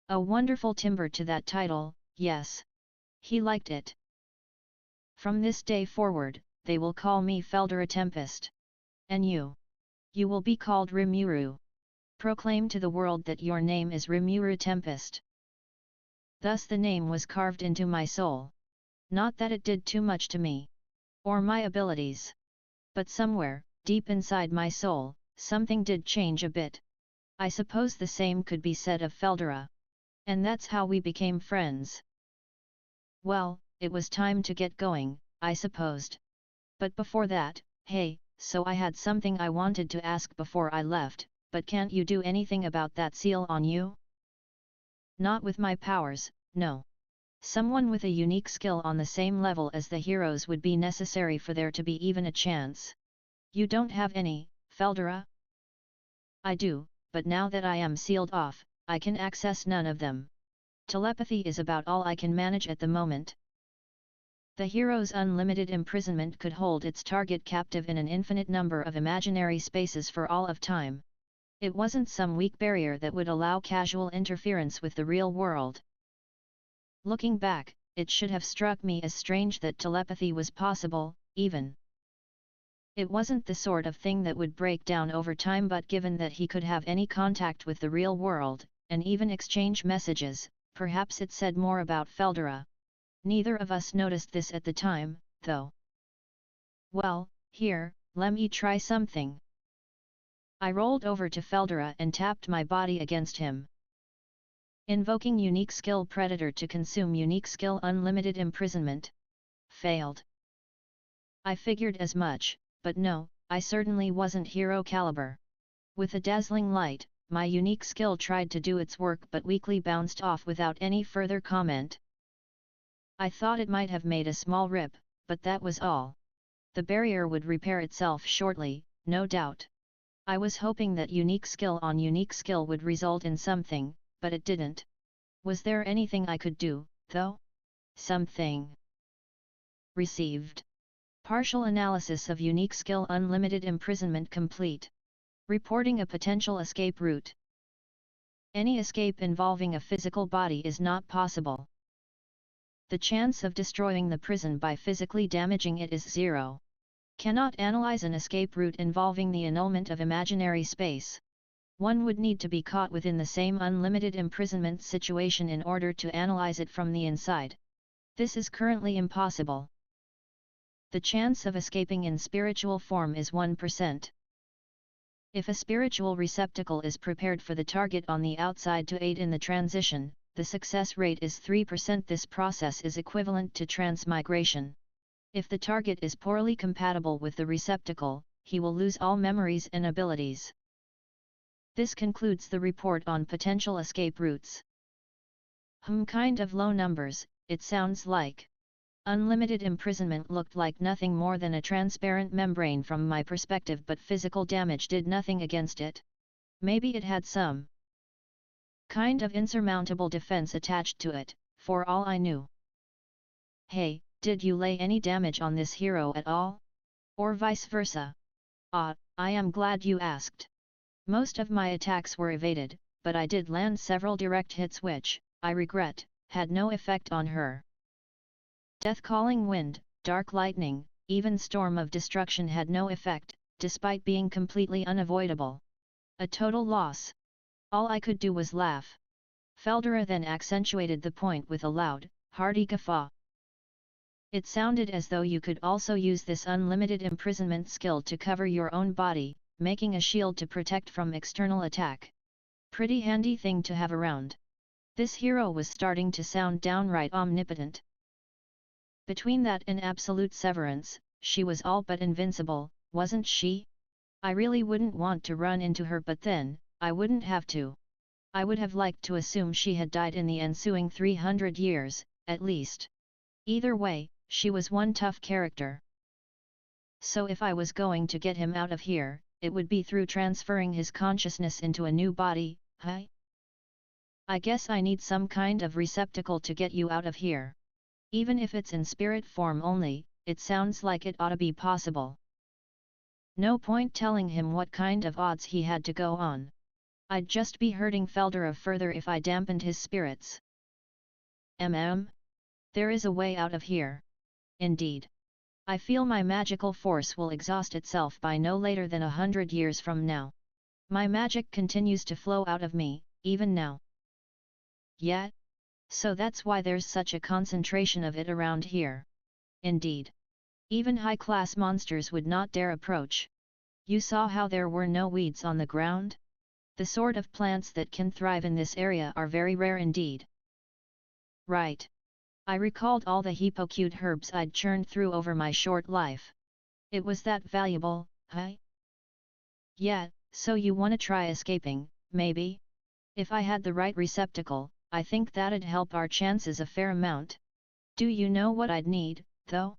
A wonderful timbre to that title, yes. He liked it. From this day forward, they will call me Feldera Tempest. And you? You will be called Rimuru. Proclaim to the world that your name is Rimuru Tempest. Thus the name was carved into my soul. Not that it did too much to me. Or my abilities. But somewhere, deep inside my soul, something did change a bit. I suppose the same could be said of Feldera. And that's how we became friends. Well, it was time to get going, I supposed. But before that, hey, so I had something I wanted to ask before I left, but can't you do anything about that seal on you? Not with my powers, no. Someone with a unique skill on the same level as the heroes would be necessary for there to be even a chance. You don't have any, Feldera? I do, but now that I am sealed off, I can access none of them. Telepathy is about all I can manage at the moment. The hero's unlimited imprisonment could hold its target captive in an infinite number of imaginary spaces for all of time. It wasn't some weak barrier that would allow casual interference with the real world. Looking back, it should have struck me as strange that telepathy was possible, even. It wasn't the sort of thing that would break down over time, but given that he could have any contact with the real world, and even exchange messages, perhaps it said more about Feldera. Neither of us noticed this at the time, though. Well, here, let me try something. I rolled over to Feldera and tapped my body against him. Invoking unique skill predator to consume unique skill unlimited imprisonment. Failed. I figured as much, but no, I certainly wasn't hero caliber. With a dazzling light, my unique skill tried to do its work but weakly bounced off without any further comment. I thought it might have made a small rip, but that was all. The barrier would repair itself shortly, no doubt. I was hoping that unique skill on unique skill would result in something, but it didn't. Was there anything I could do, though? Something. Received. Partial analysis of unique skill unlimited imprisonment complete. Reporting a potential escape route. Any escape involving a physical body is not possible. The chance of destroying the prison by physically damaging it is 0. Cannot analyze an escape route involving the annulment of imaginary space. One would need to be caught within the same unlimited imprisonment situation in order to analyze it from the inside. This is currently impossible. The chance of escaping in spiritual form is 1%. If a spiritual receptacle is prepared for the target on the outside to aid in the transition, the success rate is 3%. This process is equivalent to transmigration. If the target is poorly compatible with the receptacle, he will lose all memories and abilities. This concludes the report on potential escape routes. Kind of low numbers, it sounds like. Unlimited imprisonment looked like nothing more than a transparent membrane from my perspective, but physical damage did nothing against it. Maybe it had some kind of insurmountable defense attached to it, for all I knew. Hey, did you lay any damage on this hero at all? Or vice versa? I am glad you asked. Most of my attacks were evaded, but I did land several direct hits which, I regret, had no effect on her. Death-calling wind, dark lightning, even storm of destruction had no effect, despite being completely unavoidable. A total loss. All I could do was laugh. Feldera then accentuated the point with a loud, hearty guffaw. It sounded as though you could also use this unlimited imprisonment skill to cover your own body, making a shield to protect from external attack. Pretty handy thing to have around. This hero was starting to sound downright omnipotent. Between that and absolute severance, she was all but invincible, wasn't she? I really wouldn't want to run into her, but then, I wouldn't have to. I would have liked to assume she had died in the ensuing 300 years, at least. Either way, she was one tough character. So if I was going to get him out of here, it would be through transferring his consciousness into a new body, huh? I guess I need some kind of receptacle to get you out of here. Even if it's in spirit form only, it sounds like it ought to be possible. No point telling him what kind of odds he had to go on. I'd just be hurting Feldera further if I dampened his spirits. There is a way out of here. Indeed. I feel my magical force will exhaust itself by no later than 100 years from now. My magic continues to flow out of me, even now. Yeah? so that's why there's such a concentration of it around here. Indeed. Even high-class monsters would not dare approach. You saw how there were no weeds on the ground? The sort of plants that can thrive in this area are very rare indeed. Right. I recalled all the hippocute herbs I'd churned through over my short life. It was that valuable, huh? Yeah, so you wanna try escaping, maybe? If I had the right receptacle, I think that'd help our chances a fair amount. Do you know what I'd need, though?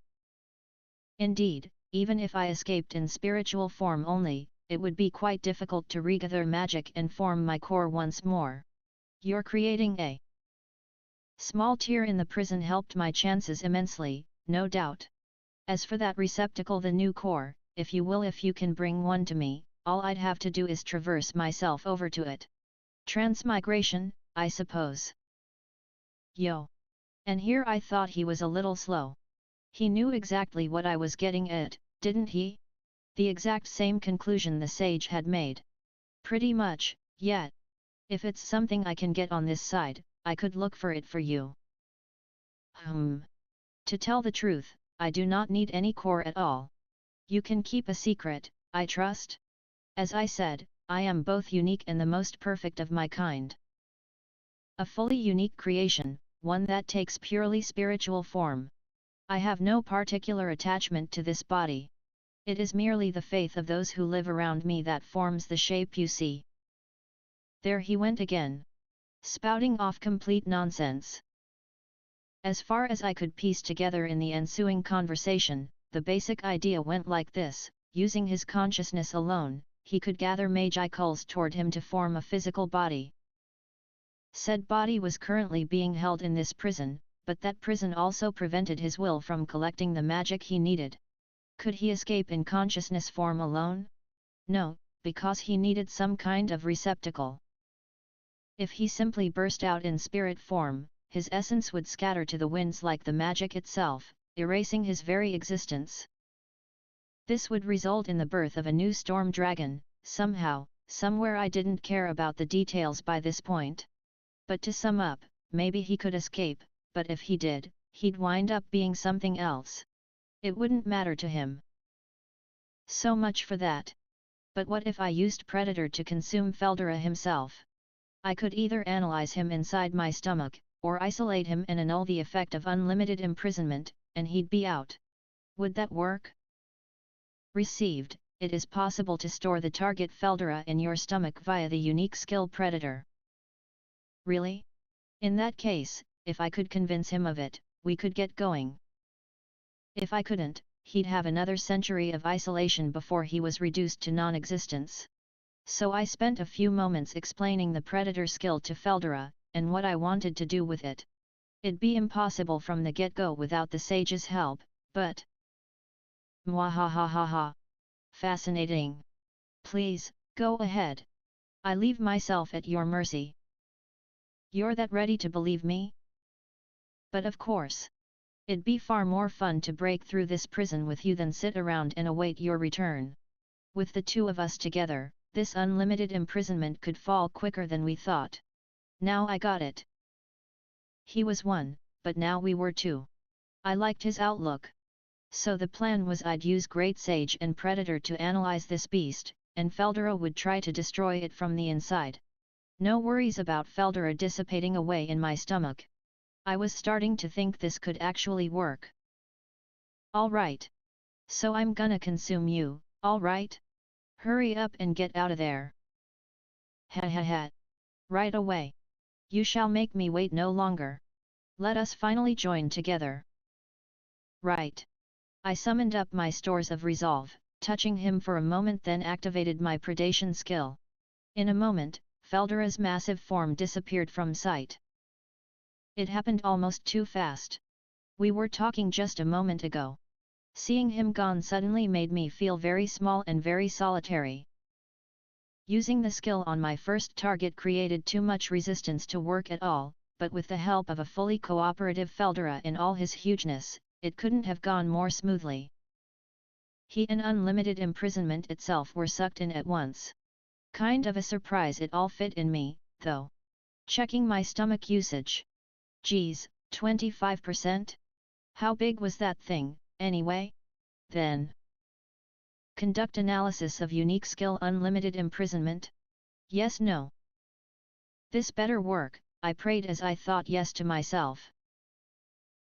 Indeed, even if I escaped in spiritual form only, it would be quite difficult to regather magic and form my core once more. You're creating a small tear in the prison helped my chances immensely, no doubt. As for that receptacle, the new core, if you can bring one to me, all I'd have to do is traverse myself over to it. Transmigration, I suppose. Yo. And here I thought he was a little slow. He knew exactly what I was getting at, didn't he? The exact same conclusion the sage had made. Pretty much, yeah. If it's something I can get on this side, I could look for it for you. To tell the truth, I do not need any core at all. You can keep a secret, I trust? As I said, I am both unique and the most perfect of my kind. A fully unique creation, one that takes purely spiritual form. I have no particular attachment to this body. It is merely the faith of those who live around me that forms the shape you see. There he went again. Spouting off complete nonsense. As far as I could piece together in the ensuing conversation, the basic idea went like this: using his consciousness alone, he could gather magi cults toward him to form a physical body. Said body was currently being held in this prison, but that prison also prevented his will from collecting the magic he needed. Could he escape in consciousness form alone? No, because he needed some kind of receptacle. If he simply burst out in spirit form, his essence would scatter to the winds like the magic itself, erasing his very existence. This would result in the birth of a new storm dragon, somehow, somewhere. I didn't care about the details by this point. But to sum up, maybe he could escape, but if he did, he'd wind up being something else. It wouldn't matter to him. So much for that. But what if I used Predator to consume Feldera himself? I could either analyze him inside my stomach, or isolate him and annul the effect of unlimited imprisonment, and he'd be out. Would that work? Received. It is possible to store the target Feldera in your stomach via the unique skill Predator. Really? In that case, if I could convince him of it, we could get going. If I couldn't, he'd have another century of isolation before he was reduced to non-existence. So I spent a few moments explaining the Predator skill to Feldera, and what I wanted to do with it. It'd be impossible from the get-go without the sage's help, but... Mwahahaha. Fascinating. Please, go ahead. I leave myself at your mercy. You're that ready to believe me? But of course. It'd be far more fun to break through this prison with you than sit around and await your return. With the two of us together, this unlimited imprisonment could fall quicker than we thought. Now I got it. He was one, but now we were two. I liked his outlook. So the plan was I'd use Great Sage and Predator to analyze this beast, and Feldera would try to destroy it from the inside. No worries about Feldera dissipating away in my stomach. I was starting to think this could actually work. Alright. So I'm gonna consume you, alright? Hurry up and get out of there. Ha ha ha. Right away. You shall make me wait no longer. Let us finally join together. Right. I summoned up my stores of resolve, touching him for a moment, then activated my predation skill. In a moment, Feldera's massive form disappeared from sight. It happened almost too fast. We were talking just a moment ago. Seeing him gone suddenly made me feel very small and very solitary. Using the skill on my first target created too much resistance to work at all, but with the help of a fully cooperative Feldera in all his hugeness, it couldn't have gone more smoothly. He and unlimited imprisonment itself were sucked in at once. Kind of a surprise it all fit in me, though. Checking my stomach usage. Geez, 25%? How big was that thing, anyway? Then conduct analysis of unique skill unlimited imprisonment? Yes no. This better work, I prayed as I thought yes to myself.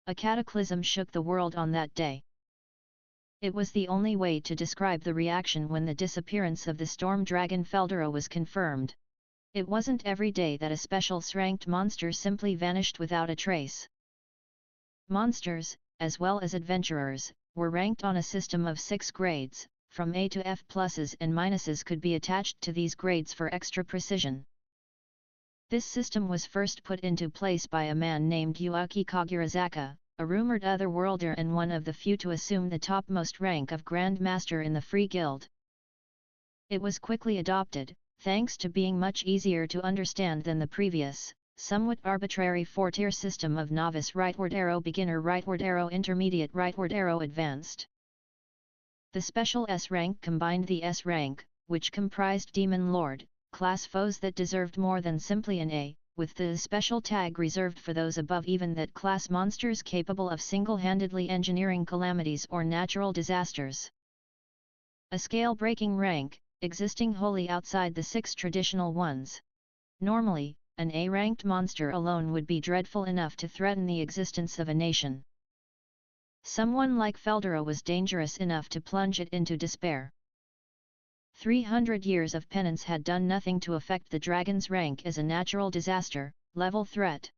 A cataclysm shook the world on that day. It was the only way to describe the reaction when the disappearance of the storm dragon Feldera was confirmed. It wasn't every day that a special ranked monster simply vanished without a trace. Monsters, as well as adventurers, were ranked on a system of 6 grades, from A to F. Pluses and minuses could be attached to these grades for extra precision. This system was first put into place by a man named Yuaki Kagurazaka, a rumored otherworlder and one of the few to assume the topmost rank of Grand Master in the Free Guild. It was quickly adopted, thanks to being much easier to understand than the previous, somewhat arbitrary 4-tier system of Novice Rightward Arrow Beginner Rightward Arrow Intermediate Rightward Arrow Advanced. The special S rank combined the S rank, which comprised Demon Lord, class foes that deserved more than simply an A, with the special tag reserved for those above even that class monsters capable of single-handedly engineering calamities or natural disasters. A scale-breaking rank, existing wholly outside the 6 traditional ones. Normally, an A-ranked monster alone would be dreadful enough to threaten the existence of a nation. Someone like Feldera was dangerous enough to plunge it into despair. 300 years of penance had done nothing to affect the dragon's rank as a natural disaster, level threat.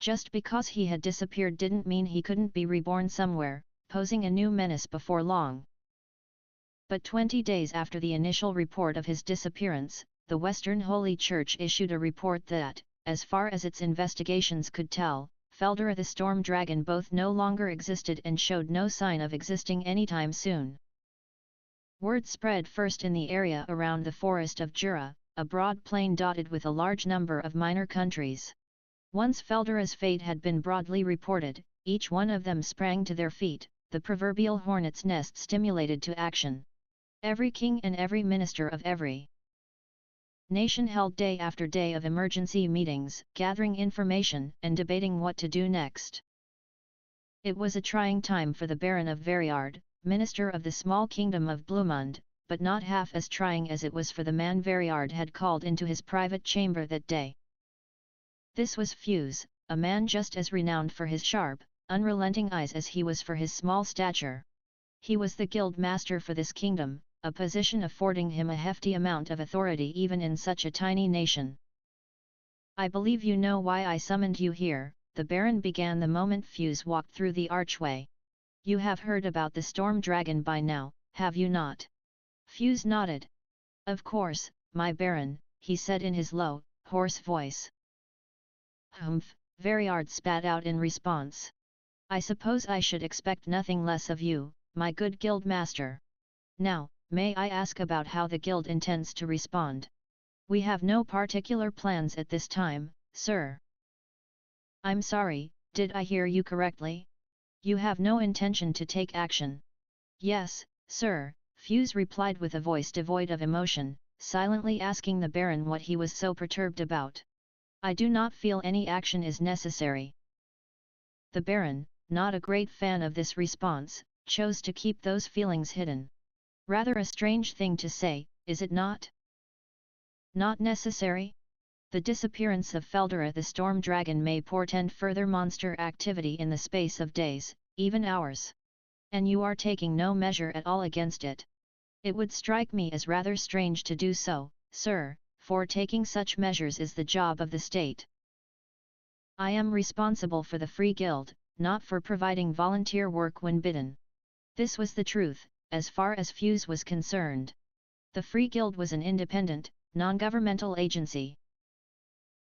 Just because he had disappeared didn't mean he couldn't be reborn somewhere, posing a new menace before long. But 20 days after the initial report of his disappearance, the Western Holy Church issued a report that, as far as its investigations could tell, Feldera the Storm Dragon both no longer existed and showed no sign of existing anytime soon. Word spread first in the area around the Forest of Jura, a broad plain dotted with a large number of minor countries. Once Feldera's fate had been broadly reported, each one of them sprang to their feet, the proverbial hornet's nest stimulated to action. Every king and every minister of every nation held day after day of emergency meetings, gathering information and debating what to do next. It was a trying time for the Baron of Veriard, minister of the small kingdom of Blumund, but not half as trying as it was for the man Veriard had called into his private chamber that day. This was Fuse, a man just as renowned for his sharp, unrelenting eyes as he was for his small stature. He was the guild master for this kingdom, a position affording him a hefty amount of authority even in such a tiny nation. "I believe you know why I summoned you here," the Baron began the moment Fuse walked through the archway. "You have heard about the Storm Dragon by now, have you not?" Fuse nodded. "Of course, my Baron," he said in his low, hoarse voice. "Humph," Veriard spat out in response. "I suppose I should expect nothing less of you, my good guild master. Now, may I ask about how the guild intends to respond?" "We have no particular plans at this time, sir." "I'm sorry, did I hear you correctly? You have no intention to take action?" "Yes, sir," Fuse replied with a voice devoid of emotion, silently asking the Baron what he was so perturbed about. "I do not feel any action is necessary." The Baron, not a great fan of this response, chose to keep those feelings hidden. Rather a strange thing to say, is it not? Not necessary? The disappearance of Feldera the Storm Dragon may portend further monster activity in the space of days, even hours. And you are taking no measure at all against it. It would strike me as rather strange to do so, sir, for taking such measures is the job of the state. I am responsible for the Free Guild, not for providing volunteer work when bidden. This was the truth, as far as Fuse was concerned. The Free Guild was an independent, non-governmental agency.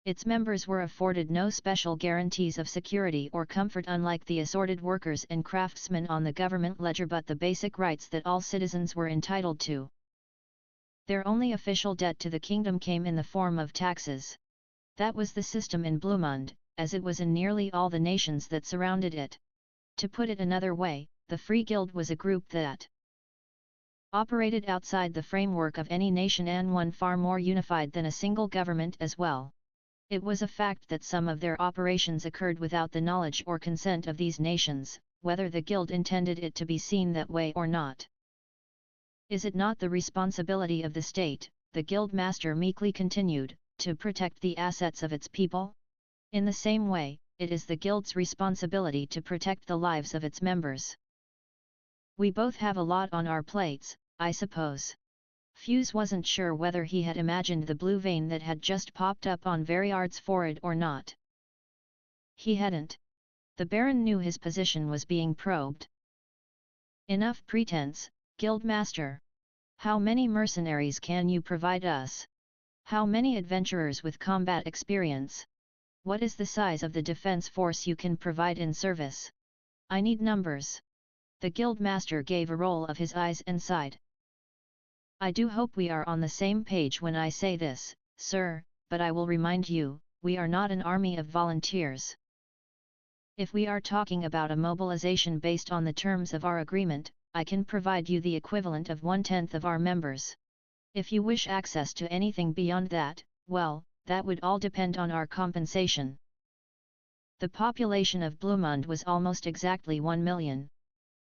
Its members were afforded no special guarantees of security or comfort unlike the assorted workers and craftsmen on the government ledger, but the basic rights that all citizens were entitled to. Their only official debt to the kingdom came in the form of taxes. That was the system in Blumund, as it was in nearly all the nations that surrounded it. To put it another way, the Free Guild was a group that operated outside the framework of any nation and one far more unified than a single government as well. It was a fact that some of their operations occurred without the knowledge or consent of these nations, whether the guild intended it to be seen that way or not. Is it not the responsibility of the state, the guild master meekly continued, to protect the assets of its people? In the same way, it is the guild's responsibility to protect the lives of its members. We both have a lot on our plates, I suppose. Fuse wasn't sure whether he had imagined the blue vein that had just popped up on Veriard's forehead or not. He hadn't. The Baron knew his position was being probed. Enough pretense, Guildmaster. How many mercenaries can you provide us? How many adventurers with combat experience? What is the size of the defense force you can provide in service? I need numbers. The Guildmaster gave a roll of his eyes and sighed. I do hope we are on the same page when I say this, sir, but I will remind you, we are not an army of volunteers. If we are talking about a mobilization based on the terms of our agreement, I can provide you the equivalent of 1/10 of our members. If you wish access to anything beyond that, well, that would all depend on our compensation. The population of Bluemund was almost exactly 1 million.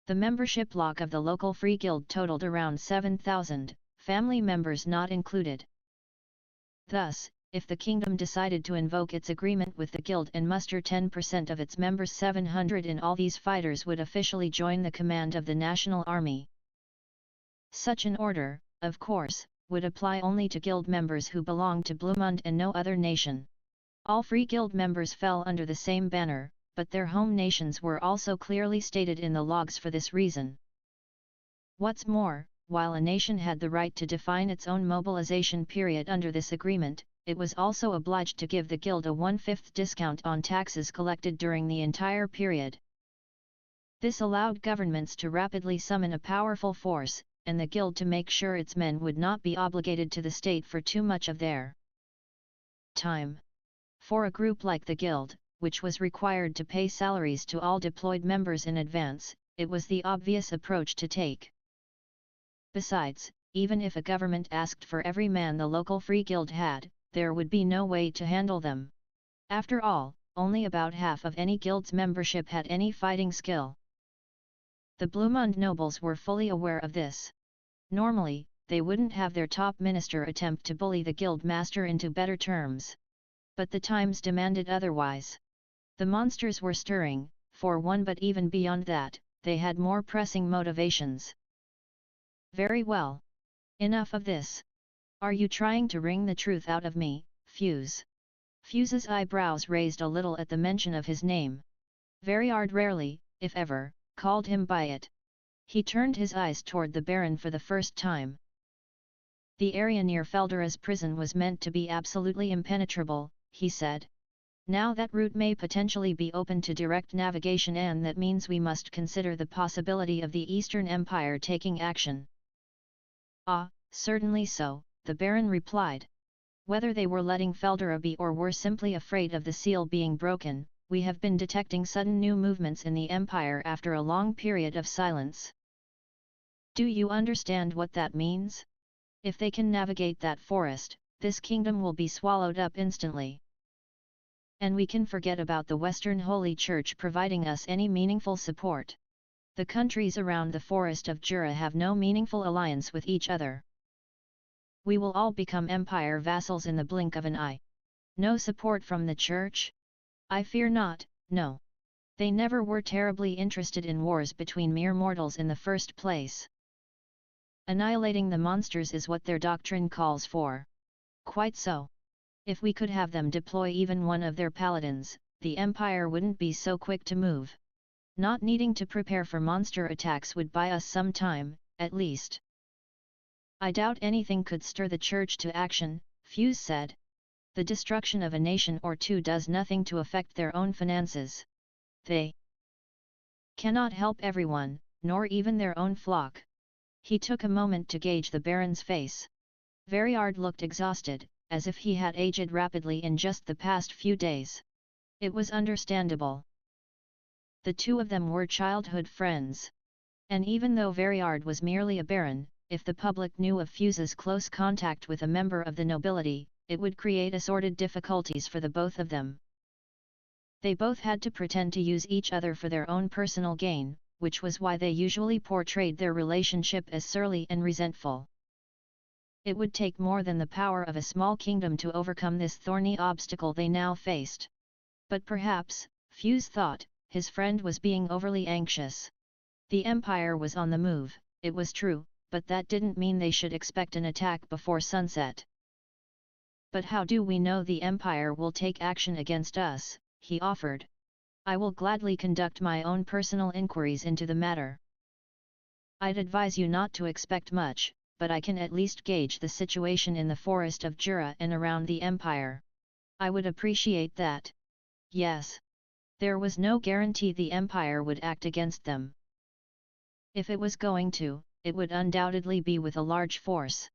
The membership block of the local free guild totaled around 7,000, family members not included. Thus, if the kingdom decided to invoke its agreement with the guild and muster 10% of its members, 700 in all, these fighters would officially join the command of the national army. Such an order, of course, would apply only to guild members who belonged to Bluemund and no other nation. All free guild members fell under the same banner, but their home nations were also clearly stated in the logs for this reason. What's more, while a nation had the right to define its own mobilization period under this agreement, it was also obliged to give the guild a 1/5 discount on taxes collected during the entire period. This allowed governments to rapidly summon a powerful force, and the guild to make sure its men would not be obligated to the state for too much of their time. For a group like the guild, which was required to pay salaries to all deployed members in advance, it was the obvious approach to take. Besides, even if a government asked for every man the local free guild had, there would be no way to handle them. After all, only about half of any guild's membership had any fighting skill. The Bluemund nobles were fully aware of this. Normally, they wouldn't have their top minister attempt to bully the guild master into better terms. But the times demanded otherwise. The monsters were stirring, for one, but even beyond that, they had more pressing motivations. Very well. Enough of this. Are you trying to wring the truth out of me, Fuse? Fuse's eyebrows raised a little at the mention of his name. Veriard rarely, if ever, called him by it. He turned his eyes toward the Baron for the first time. The area near Feldera's prison was meant to be absolutely impenetrable, he said. Now that route may potentially be open to direct navigation, and that means we must consider the possibility of the Eastern Empire taking action. Ah, certainly so, the Baron replied. Whether they were letting Feldera be or were simply afraid of the seal being broken, we have been detecting sudden new movements in the Empire after a long period of silence. Do you understand what that means? If they can navigate that forest, this kingdom will be swallowed up instantly. And we can forget about the Western Holy Church providing us any meaningful support. The countries around the Forest of Jura have no meaningful alliance with each other. We will all become Empire vassals in the blink of an eye. No support from the Church? I fear not, no. They never were terribly interested in wars between mere mortals in the first place. Annihilating the monsters is what their doctrine calls for. Quite so. If we could have them deploy even one of their paladins, the Empire wouldn't be so quick to move. Not needing to prepare for monster attacks would buy us some time, at least. I doubt anything could stir the Church to action, Fuse said. The destruction of a nation or two does nothing to affect their own finances. They cannot help everyone, nor even their own flock. He took a moment to gauge the Baron's face. Veriard looked exhausted, as if he had aged rapidly in just the past few days. It was understandable. The two of them were childhood friends. And even though Veriard was merely a baron, if the public knew of Fuse's close contact with a member of the nobility, it would create assorted difficulties for the both of them. They both had to pretend to use each other for their own personal gain, which was why they usually portrayed their relationship as surly and resentful. It would take more than the power of a small kingdom to overcome this thorny obstacle they now faced. But perhaps, Fuse thought, his friend was being overly anxious. The Empire was on the move, it was true, but that didn't mean they should expect an attack before sunset. But how do we know the Empire will take action against us? He offered. I will gladly conduct my own personal inquiries into the matter. I'd advise you not to expect much, but I can at least gauge the situation in the forest of Jura and around the Empire. I would appreciate that. Yes. There was no guarantee the Empire would act against them. If it was going to, it would undoubtedly be with a large force.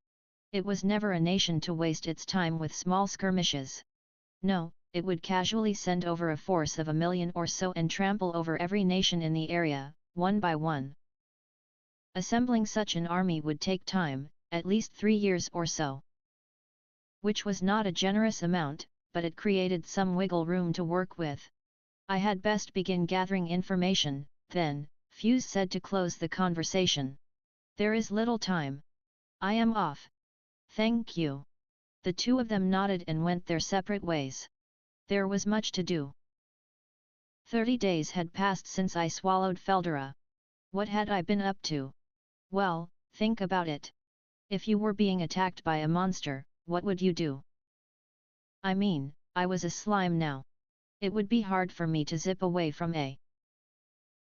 It was never a nation to waste its time with small skirmishes. No, it would casually send over a force of 1 million or so and trample over every nation in the area, one by one. Assembling such an army would take time, at least 3 years or so. Which was not a generous amount, but it created some wiggle room to work with. I had best begin gathering information, then, Fuse said to close the conversation. There is little time. I am off. Thank you. The two of them nodded and went their separate ways. There was much to do. 30 days had passed since I swallowed Feldera. What had I been up to? Well, think about it. If you were being attacked by a monster, what would you do? I mean, I was a slime now. It would be hard for me to zip away from a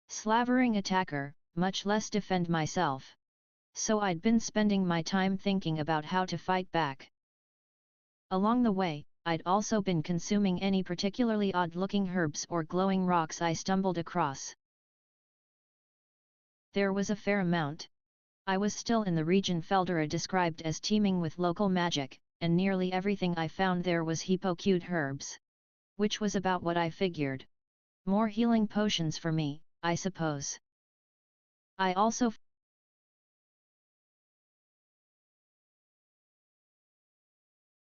slavering attacker, much less defend myself. So I'd been spending my time thinking about how to fight back. Along the way, I'd also been consuming any particularly odd-looking herbs or glowing rocks I stumbled across. There was a fair amount. I was still in the region Feldera described as teeming with local magic, and nearly everything I found there was hypocued herbs. Which was about what I figured. More healing potions for me, I suppose. I also